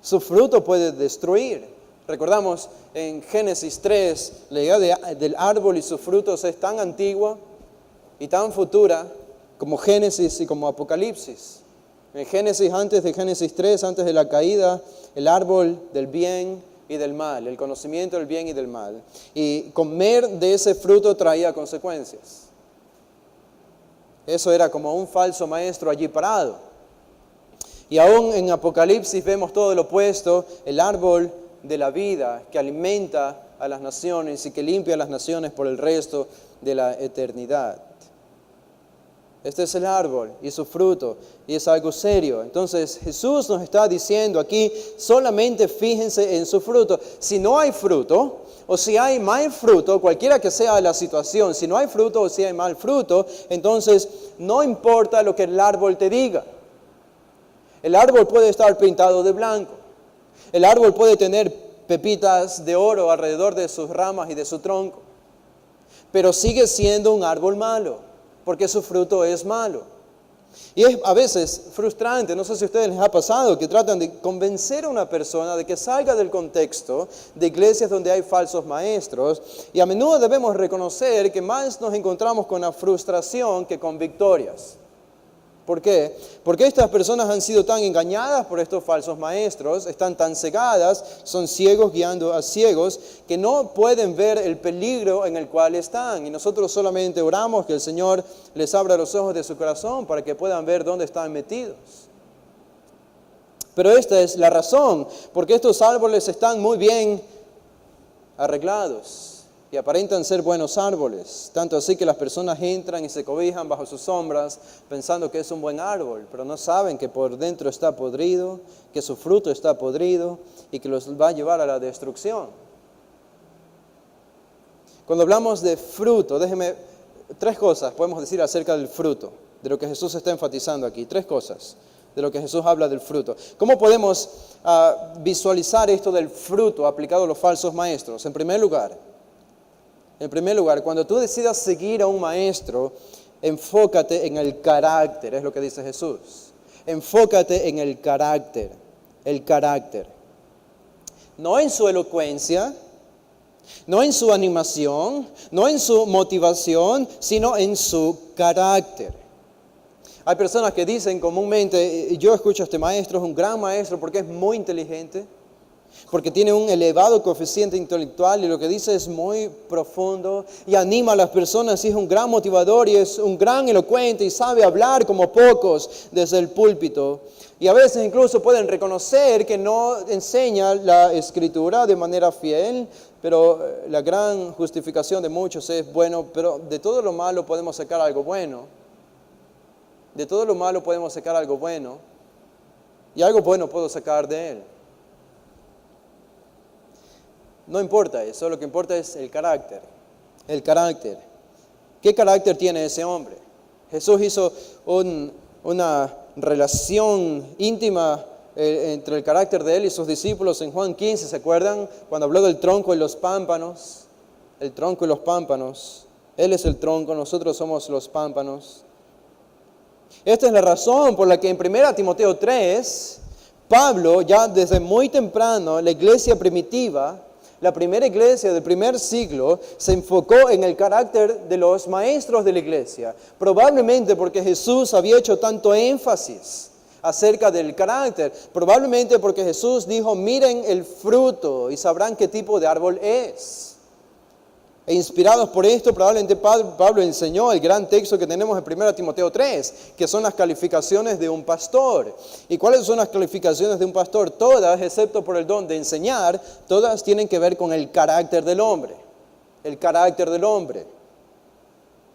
Su fruto puede destruir. Recordamos en Génesis 3, la idea del árbol y sus frutos es tan antigua y tan futura como Génesis y como Apocalipsis. En Génesis, antes de Génesis 3, antes de la caída, el árbol del bien y del mal, el conocimiento del bien y del mal. Y comer de ese fruto traía consecuencias. Eso era como un falso maestro allí parado. Y aún en Apocalipsis vemos todo lo opuesto, el árbol de la vida que alimenta a las naciones y que limpia a las naciones por el resto de la eternidad. Este es el árbol y su fruto, y es algo serio. Entonces Jesús nos está diciendo aquí, solamente fíjense en su fruto. Si no hay fruto, o si hay mal fruto, cualquiera que sea la situación, si no hay fruto o si hay mal fruto, entonces no importa lo que el árbol te diga. El árbol puede estar pintado de blanco. El árbol puede tener pepitas de oro alrededor de sus ramas y de su tronco. Pero sigue siendo un árbol malo, porque su fruto es malo. Y es a veces frustrante, no sé si a ustedes les ha pasado, que tratan de convencer a una persona de que salga del contexto de iglesias donde hay falsos maestros, y a menudo debemos reconocer que más nos encontramos con la frustración que con victorias. ¿Por qué? Porque estas personas han sido tan engañadas por estos falsos maestros, están tan cegadas, son ciegos guiando a ciegos, que no pueden ver el peligro en el cual están. Y nosotros solamente oramos que el Señor les abra los ojos de su corazón para que puedan ver dónde están metidos. Pero esta es la razón, porque estos árboles están muy bien arreglados y aparentan ser buenos árboles, tanto así que las personas entran y se cobijan bajo sus sombras pensando que es un buen árbol, pero no saben que por dentro está podrido, que su fruto está podrido y que los va a llevar a la destrucción. Cuando hablamos de fruto, déjeme Tres cosas podemos decir acerca del fruto, de lo que Jesús está enfatizando aquí. Tres cosas de lo que Jesús habla del fruto. ¿Cómo podemos visualizar esto del fruto aplicado a los falsos maestros? En primer lugar, cuando tú decidas seguir a un maestro, enfócate en el carácter, es lo que dice Jesús. Enfócate en el carácter. No en su elocuencia, no en su animación, no en su motivación, sino en su carácter. Hay personas que dicen comúnmente, yo escucho a este maestro, es un gran maestro porque es muy inteligente, porque tiene un elevado coeficiente intelectual y lo que dice es muy profundo y anima a las personas y es un gran motivador y es un gran elocuente y sabe hablar como pocos desde el púlpito. Y a veces incluso pueden reconocer que no enseña la Escritura de manera fiel, pero la gran justificación de muchos es, bueno, pero de todo lo malo podemos sacar algo bueno. De todo lo malo podemos sacar algo bueno y algo bueno puedo sacar de él. No importa eso, lo que importa es el carácter. El carácter. ¿Qué carácter tiene ese hombre? Jesús hizo una relación íntima entre el carácter de él y sus discípulos en Juan 15, ¿se acuerdan? Cuando habló del tronco y los pámpanos. El tronco y los pámpanos. Él es el tronco, nosotros somos los pámpanos. Esta es la razón por la que en 1 Timoteo 3, Pablo, ya desde muy temprano, la iglesia primitiva, la primera iglesia del primer siglo, se enfocó en el carácter de los maestros de la iglesia. Probablemente porque Jesús había hecho tanto énfasis acerca del carácter. Probablemente porque Jesús dijo, miren el fruto y sabrán qué tipo de árbol es. E inspirados por esto, probablemente Pablo enseñó el gran texto que tenemos en 1 Timoteo 3, que son las calificaciones de un pastor. ¿Y cuáles son las calificaciones de un pastor? Todas, excepto por el don de enseñar, todas tienen que ver con el carácter del hombre. El carácter del hombre.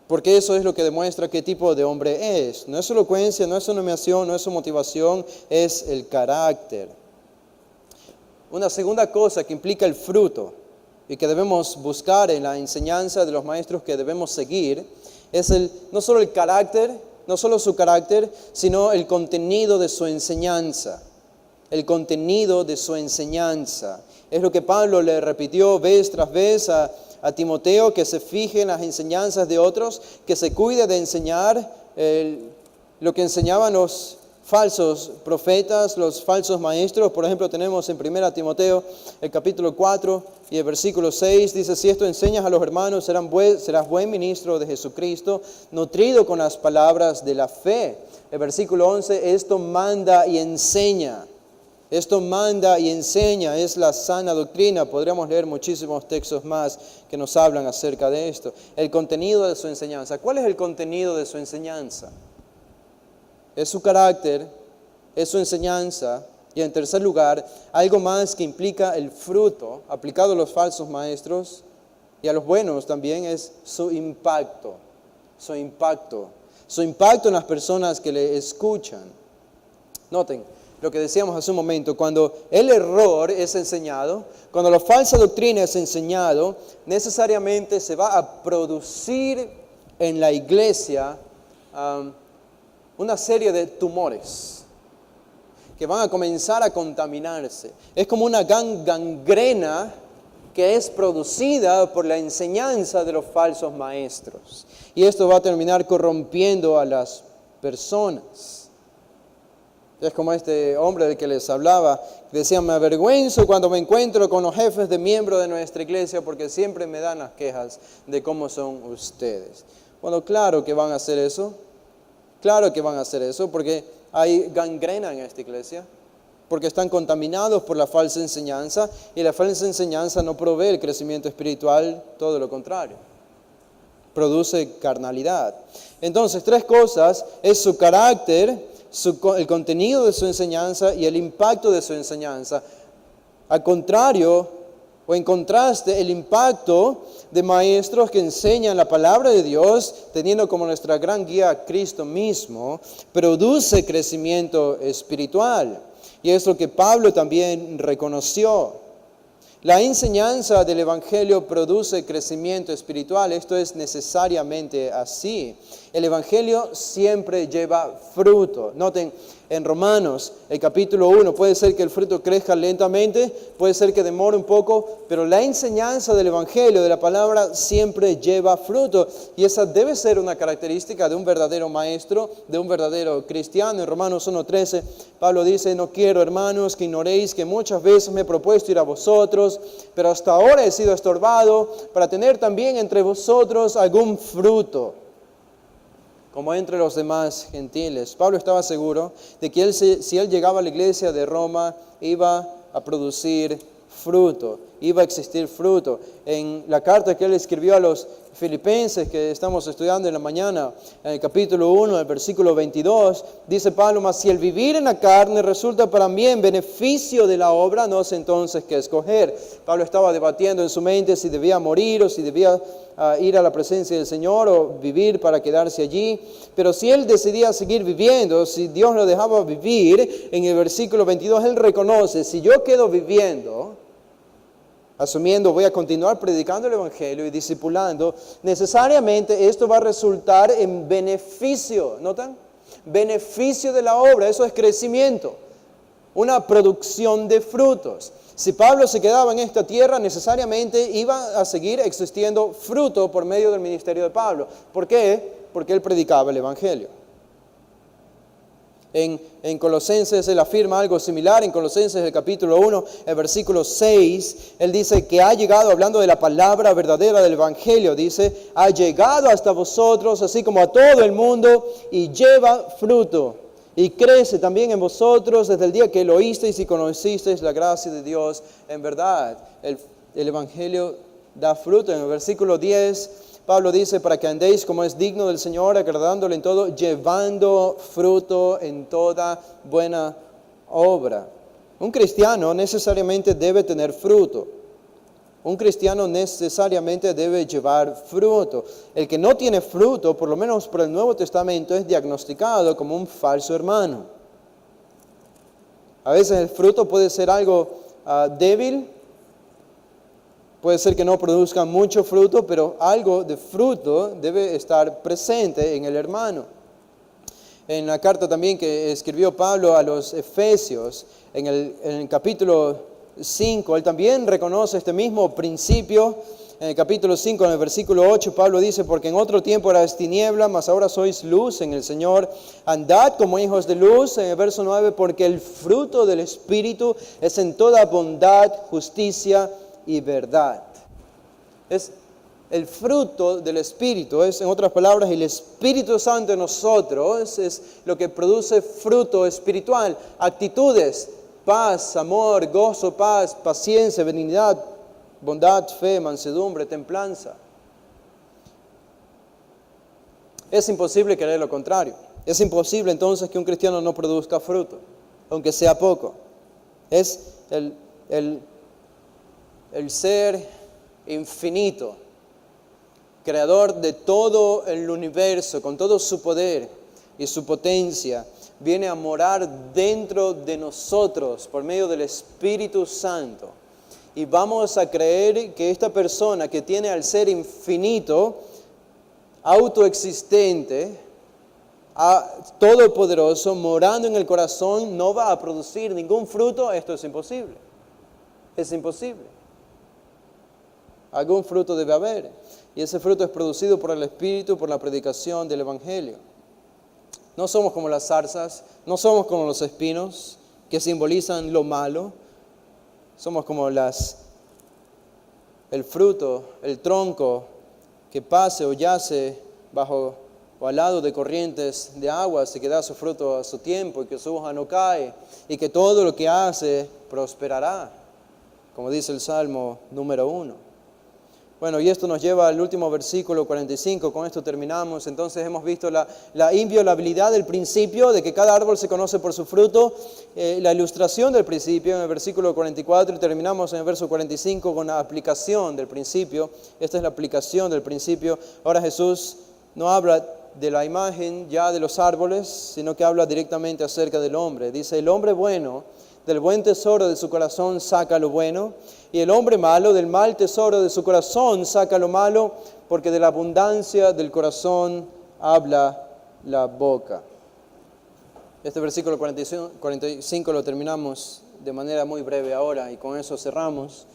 Porque eso es lo que demuestra qué tipo de hombre es. No es su elocuencia, no es su animación, no es su motivación, es el carácter. Una segunda cosa que implica el fruto y que debemos buscar en la enseñanza de los maestros que debemos seguir, es no solo el carácter, no solo su carácter, sino el contenido de su enseñanza. El contenido de su enseñanza. Es lo que Pablo le repitió vez tras vez a Timoteo, que se fije en las enseñanzas de otros, que se cuide de enseñar lo que enseñaban los falsos profetas, los falsos maestros. Por ejemplo, tenemos en 1 Timoteo el capítulo 4 y el versículo 6, dice, si esto enseñas a los hermanos, serás buen ministro de Jesucristo, nutrido con las palabras de la fe. El versículo 11, esto manda y enseña. Esto manda y enseña, es la sana doctrina. Podríamos leer muchísimos textos más que nos hablan acerca de esto. El contenido de su enseñanza. ¿Cuál es el contenido de su enseñanza? Es su carácter, es su enseñanza. Y en tercer lugar, algo más que implica el fruto aplicado a los falsos maestros y a los buenos también es su impacto. Su impacto. Su impacto en las personas que le escuchan. Noten lo que decíamos hace un momento, cuando el error es enseñado, cuando la falsa doctrina es enseñado, necesariamente se va a producir en la iglesia una serie de tumores que van a comenzar a contaminarse. Es como una gangrena que es producida por la enseñanza de los falsos maestros. Y esto va a terminar corrompiendo a las personas. Es como este hombre del que les hablaba, que decía, me avergüenzo cuando me encuentro con los jefes de miembros de nuestra iglesia porque siempre me dan las quejas de cómo son ustedes. Bueno, claro que van a hacer eso. Claro que van a hacer eso porque hay gangrena en esta iglesia, porque están contaminados por la falsa enseñanza y la falsa enseñanza no provee el crecimiento espiritual, todo lo contrario. Produce carnalidad. Entonces, tres cosas, es su carácter, el contenido de su enseñanza y el impacto de su enseñanza. Al contrario, o en contraste, el impacto de maestros que enseñan la palabra de Dios, teniendo como nuestra gran guía a Cristo mismo, produce crecimiento espiritual. Y es lo que Pablo también reconoció. La enseñanza del Evangelio produce crecimiento espiritual. Esto es necesariamente así. El Evangelio siempre lleva fruto. Noten, en Romanos, el capítulo 1, puede ser que el fruto crezca lentamente, puede ser que demore un poco, pero la enseñanza del Evangelio, de la palabra, siempre lleva fruto. Y esa debe ser una característica de un verdadero maestro, de un verdadero cristiano. En Romanos 1:13, Pablo dice: no quiero, hermanos, que ignoréis que muchas veces me he propuesto ir a vosotros, pero hasta ahora he sido estorbado para tener también entre vosotros algún fruto, como entre los demás gentiles. Pablo estaba seguro de que si él llegaba a la iglesia de Roma, iba a producir fruto, iba a existir fruto. En la carta que él escribió a los Filipenses, que estamos estudiando en la mañana, en el capítulo 1, el versículo 22, dice Pablo: mas si el vivir en la carne resulta para mí en beneficio de la obra, no sé entonces qué escoger. Pablo estaba debatiendo en su mente si debía morir o si debía ir a la presencia del Señor o vivir para quedarse allí. Pero si él decidía seguir viviendo, si Dios lo dejaba vivir, en el versículo 22 él reconoce: si yo quedo viviendo, asumiendo voy a continuar predicando el Evangelio y discipulando, necesariamente esto va a resultar en beneficio. ¿Notan? Beneficio de la obra. Eso es crecimiento, una producción de frutos. Si Pablo se quedaba en esta tierra, necesariamente iba a seguir existiendo fruto por medio del ministerio de Pablo. ¿Por qué? Porque él predicaba el Evangelio. En Colosenses él afirma algo similar. En Colosenses el capítulo 1, el versículo 6, él dice que ha llegado, hablando de la palabra verdadera del Evangelio, dice: ha llegado hasta vosotros, así como a todo el mundo, y lleva fruto. Y crece también en vosotros desde el día que lo oísteis y conocisteis la gracia de Dios en verdad. El Evangelio da fruto. En el versículo 10, Pablo dice: para que andéis como es digno del Señor, agradándole en todo, llevando fruto en toda buena obra. Un cristiano necesariamente debe tener fruto. Un cristiano necesariamente debe llevar fruto. El que no tiene fruto, por lo menos por el Nuevo Testamento, es diagnosticado como un falso hermano. A veces el fruto puede ser algo débil, puede ser que no produzca mucho fruto, pero algo de fruto debe estar presente en el hermano. En la carta también que escribió Pablo a los Efesios, en el capítulo 5, él también reconoce este mismo principio. En el capítulo 5, en el versículo 8, Pablo dice: porque en otro tiempo erais tiniebla, mas ahora sois luz en el Señor. Andad como hijos de luz. En el verso 9, porque el fruto del Espíritu es en toda bondad, justicia y verdad. Es el fruto del Espíritu, es, en otras palabras, el Espíritu Santo en nosotros es lo que produce fruto espiritual, actitudes: paz, amor, gozo, paz, paciencia, benignidad, bondad, fe, mansedumbre, templanza. Es imposible querer lo contrario. Es imposible entonces que un cristiano no produzca fruto, aunque sea poco. Es el ser infinito, creador de todo el universo, con todo su poder y su potencia, viene a morar dentro de nosotros por medio del Espíritu Santo. Y vamos a creer que esta persona que tiene al ser infinito, autoexistente, todopoderoso, morando en el corazón, no va a producir ningún fruto. Esto es imposible. Es imposible. Algún fruto debe haber. Y ese fruto es producido por el Espíritu, por la predicación del Evangelio. No somos como las zarzas, no somos como los espinos que simbolizan lo malo. Somos como el fruto, el tronco que pase o yace bajo o al lado de corrientes de aguas y que da su fruto a su tiempo y que su hoja no cae y que todo lo que hace prosperará, como dice el Salmo número 1. Bueno, y esto nos lleva al último versículo 45, con esto terminamos. Entonces hemos visto la inviolabilidad del principio, de que cada árbol se conoce por su fruto, la ilustración del principio en el versículo 44, y terminamos en el verso 45 con la aplicación del principio. Esta es la aplicación del principio. Ahora Jesús no habla de la imagen ya de los árboles, sino que habla directamente acerca del hombre. Dice: el hombre bueno del buen tesoro de su corazón saca lo bueno, y el hombre malo del mal tesoro de su corazón saca lo malo, porque de la abundancia del corazón habla la boca. Este versículo 45 lo terminamos de manera muy breve ahora, y con eso cerramos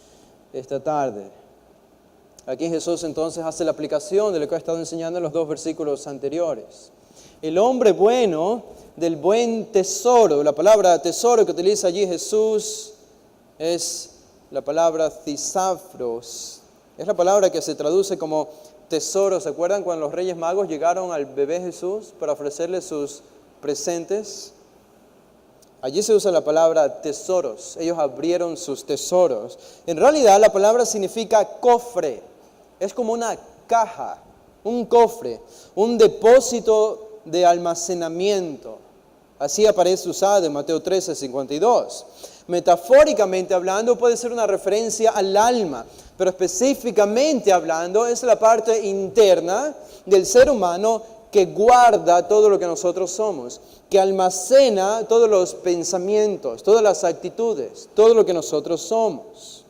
esta tarde. Aquí Jesús entonces hace la aplicación de lo que ha estado enseñando en los dos versículos anteriores. El hombre bueno del buen tesoro, la palabra tesoro que utiliza allí Jesús es la palabra thisafros. Es la palabra que se traduce como tesoro. ¿Se acuerdan cuando los Reyes Magos llegaron al bebé Jesús para ofrecerle sus presentes? Allí se usa la palabra tesoros. Ellos abrieron sus tesoros. En realidad la palabra significa cofre. Es como una caja, un cofre, un depósito de almacenamiento. Así aparece usado en Mateo 13:52. Metafóricamente hablando puede ser una referencia al alma, pero específicamente hablando es la parte interna del ser humano que guarda todo lo que nosotros somos, que almacena todos los pensamientos, todas las actitudes, todo lo que nosotros somos.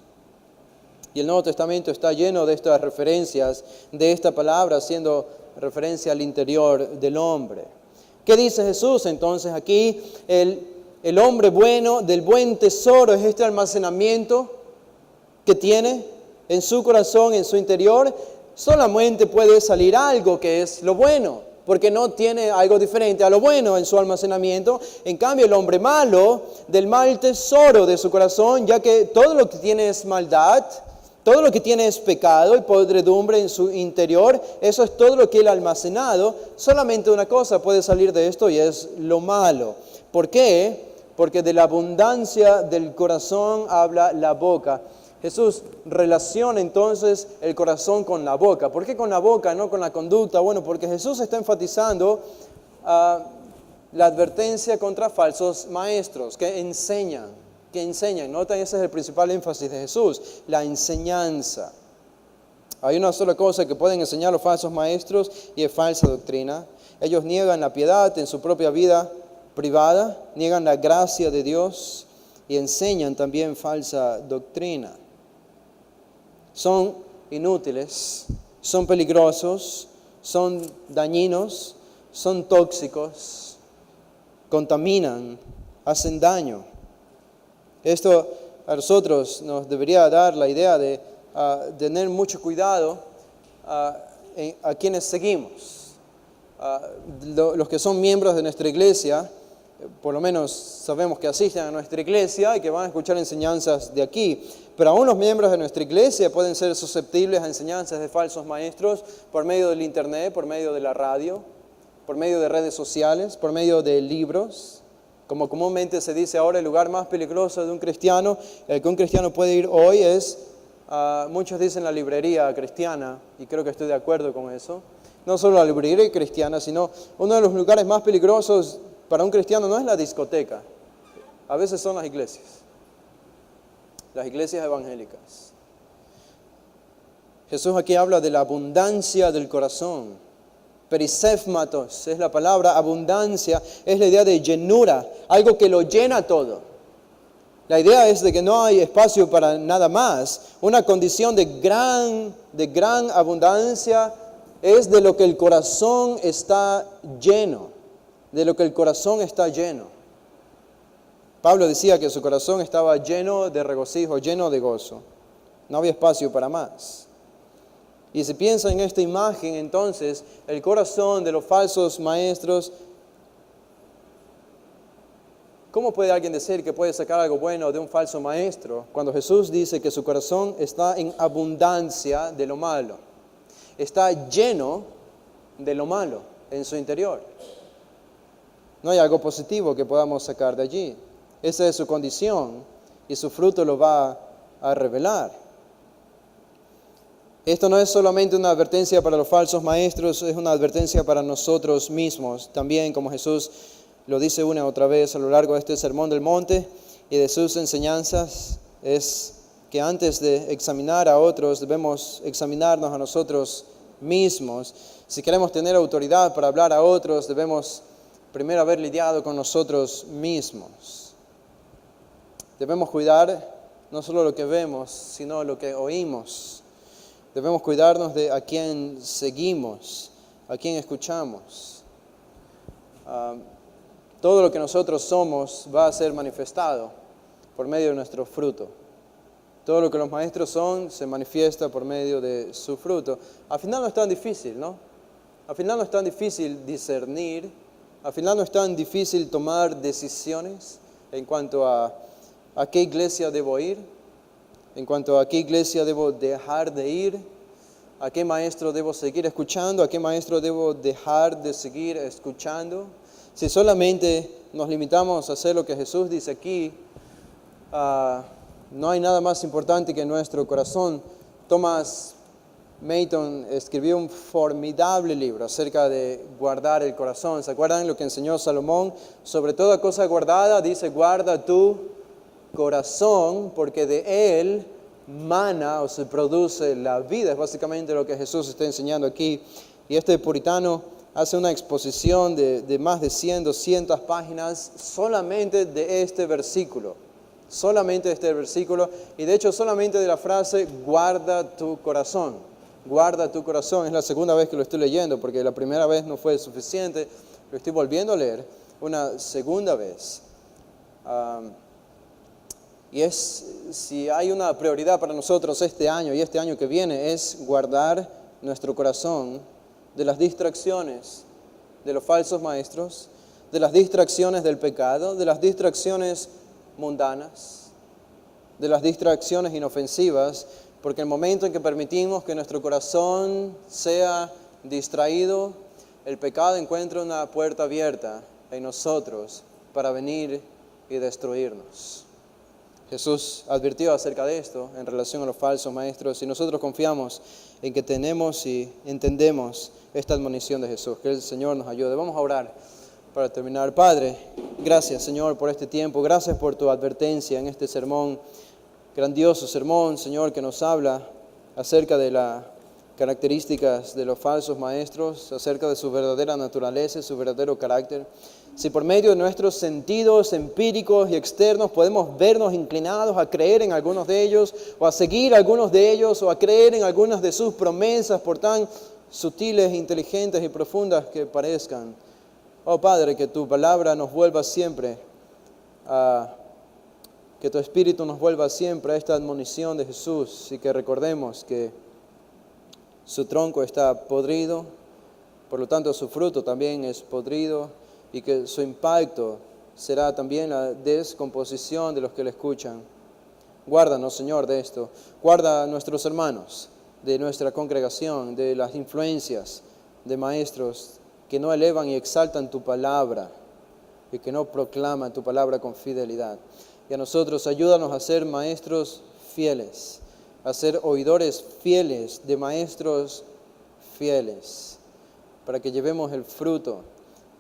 Y el Nuevo Testamento está lleno de estas referencias, de esta palabra, haciendo referencia al interior del hombre. ¿Qué dice Jesús entonces aquí? El hombre bueno, del buen tesoro, es este almacenamiento que tiene en su corazón, en su interior. Solamente puede salir algo que es lo bueno, porque no tiene algo diferente a lo bueno en su almacenamiento. En cambio, el hombre malo, del mal tesoro de su corazón, ya que todo lo que tiene es maldad, todo lo que tiene es pecado y podredumbre en su interior, eso es todo lo que él ha almacenado. Solamente una cosa puede salir de esto y es lo malo. ¿Por qué? Porque de la abundancia del corazón habla la boca. Jesús relaciona entonces el corazón con la boca. ¿Por qué con la boca, no con la conducta? Bueno, porque Jesús está enfatizando la advertencia contra falsos maestros que enseñan. Noten, ese es el principal énfasis de Jesús, la enseñanza. Hay una sola cosa que pueden enseñar los falsos maestros y es falsa doctrina. Ellos niegan la piedad en su propia vida privada, niegan la gracia de Dios y enseñan también falsa doctrina. Son inútiles, son peligrosos, son dañinos, son tóxicos, contaminan, hacen daño. Esto a nosotros nos debería dar la idea de tener mucho cuidado a quienes seguimos. Los que son miembros de nuestra iglesia, por lo menos sabemos que asisten a nuestra iglesia y que van a escuchar enseñanzas de aquí. Pero aún los miembros de nuestra iglesia pueden ser susceptibles a enseñanzas de falsos maestros por medio del internet, por medio de la radio, por medio de redes sociales, por medio de libros. Como comúnmente se dice ahora, el lugar más peligroso de un cristiano, el que un cristiano puede ir hoy es, muchos dicen la librería cristiana, y creo que estoy de acuerdo con eso. No solo la librería cristiana, sino uno de los lugares más peligrosos para un cristiano no es la discoteca, a veces son las iglesias evangélicas. Jesús aquí habla de la abundancia del corazón. Perisefmatos es la palabra abundancia, es la idea de llenura, algo que lo llena todo. La idea es de que no hay espacio para nada más. Una condición de gran abundancia es de lo que el corazón está lleno, de lo que el corazón está lleno. Pablo decía que su corazón estaba lleno de regocijo, lleno de gozo. No había espacio para más. Y si piensa en esta imagen, entonces, el corazón de los falsos maestros, ¿cómo puede alguien decir que puede sacar algo bueno de un falso maestro cuando Jesús dice que su corazón está en abundancia de lo malo? Está lleno de lo malo en su interior. No hay algo positivo que podamos sacar de allí. Esa es su condición y su fruto lo va a revelar. Esto no es solamente una advertencia para los falsos maestros, es una advertencia para nosotros mismos. También, como Jesús lo dice una y otra vez a lo largo de este sermón del monte y de sus enseñanzas, es que antes de examinar a otros debemos examinarnos a nosotros mismos. Si queremos tener autoridad para hablar a otros, debemos primero haber lidiado con nosotros mismos. Debemos cuidar no solo lo que vemos, sino lo que oímos. Debemos cuidarnos de a quién seguimos, a quién escuchamos. Todo lo que nosotros somos va a ser manifestado por medio de nuestro fruto. Todo lo que los maestros son se manifiesta por medio de su fruto. Al final no es tan difícil, ¿no? Al final no es tan difícil discernir. Al final no es tan difícil tomar decisiones en cuanto a qué iglesia debo ir, en cuanto a qué iglesia debo dejar de ir, a qué maestro debo seguir escuchando, a qué maestro debo dejar de seguir escuchando. Si solamente nos limitamos a hacer lo que Jesús dice aquí, no hay nada más importante que nuestro corazón. Thomas Merton escribió un formidable libro acerca de guardar el corazón. ¿Se acuerdan lo que enseñó Salomón? Sobre toda cosa guardada, dice, guarda tu corazón, porque de él mana o se produce la vida. Es básicamente lo que Jesús está enseñando aquí. Y este puritano hace una exposición de más de 100, 200 páginas solamente de este versículo. Solamente de este versículo. Y de hecho solamente de la frase, guarda tu corazón. Guarda tu corazón. Es la segunda vez que lo estoy leyendo, porque la primera vez no fue suficiente. Lo estoy volviendo a leer una segunda vez. Si hay una prioridad para nosotros este año y este año que viene, es guardar nuestro corazón de las distracciones de los falsos maestros, de las distracciones del pecado, de las distracciones mundanas, de las distracciones inofensivas, porque el momento en que permitimos que nuestro corazón sea distraído, el pecado encuentra una puerta abierta en nosotros para venir y destruirnos. Jesús advirtió acerca de esto en relación a los falsos maestros y nosotros confiamos en que tenemos y entendemos esta admonición de Jesús. Que el Señor nos ayude. Vamos a orar para terminar. Padre, gracias Señor por este tiempo. Gracias por tu advertencia en este sermón. Grandioso sermón, Señor, que nos habla acerca de las características de los falsos maestros, acerca de su verdadera naturaleza y su verdadero carácter. Si por medio de nuestros sentidos empíricos y externos podemos vernos inclinados a creer en algunos de ellos, o a seguir algunos de ellos, o a creer en algunas de sus promesas, por tan sutiles, inteligentes y profundas que parezcan. Oh Padre, que tu palabra nos vuelva siempre que tu Espíritu nos vuelva siempre a esta admonición de Jesús y que recordemos que su tronco está podrido, por lo tanto su fruto también es podrido y que su impacto será también la descomposición de los que le escuchan. Guárdanos, Señor, de esto. Guarda a nuestros hermanos de nuestra congregación, de las influencias de maestros que no elevan y exaltan tu palabra y que no proclaman tu palabra con fidelidad. Y a nosotros ayúdanos a ser maestros fieles, a ser oidores fieles de maestros fieles, para que llevemos el fruto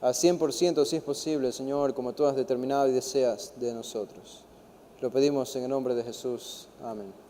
a 100% si es posible, Señor, como tú has determinado y deseas de nosotros. Lo pedimos en el nombre de Jesús. Amén.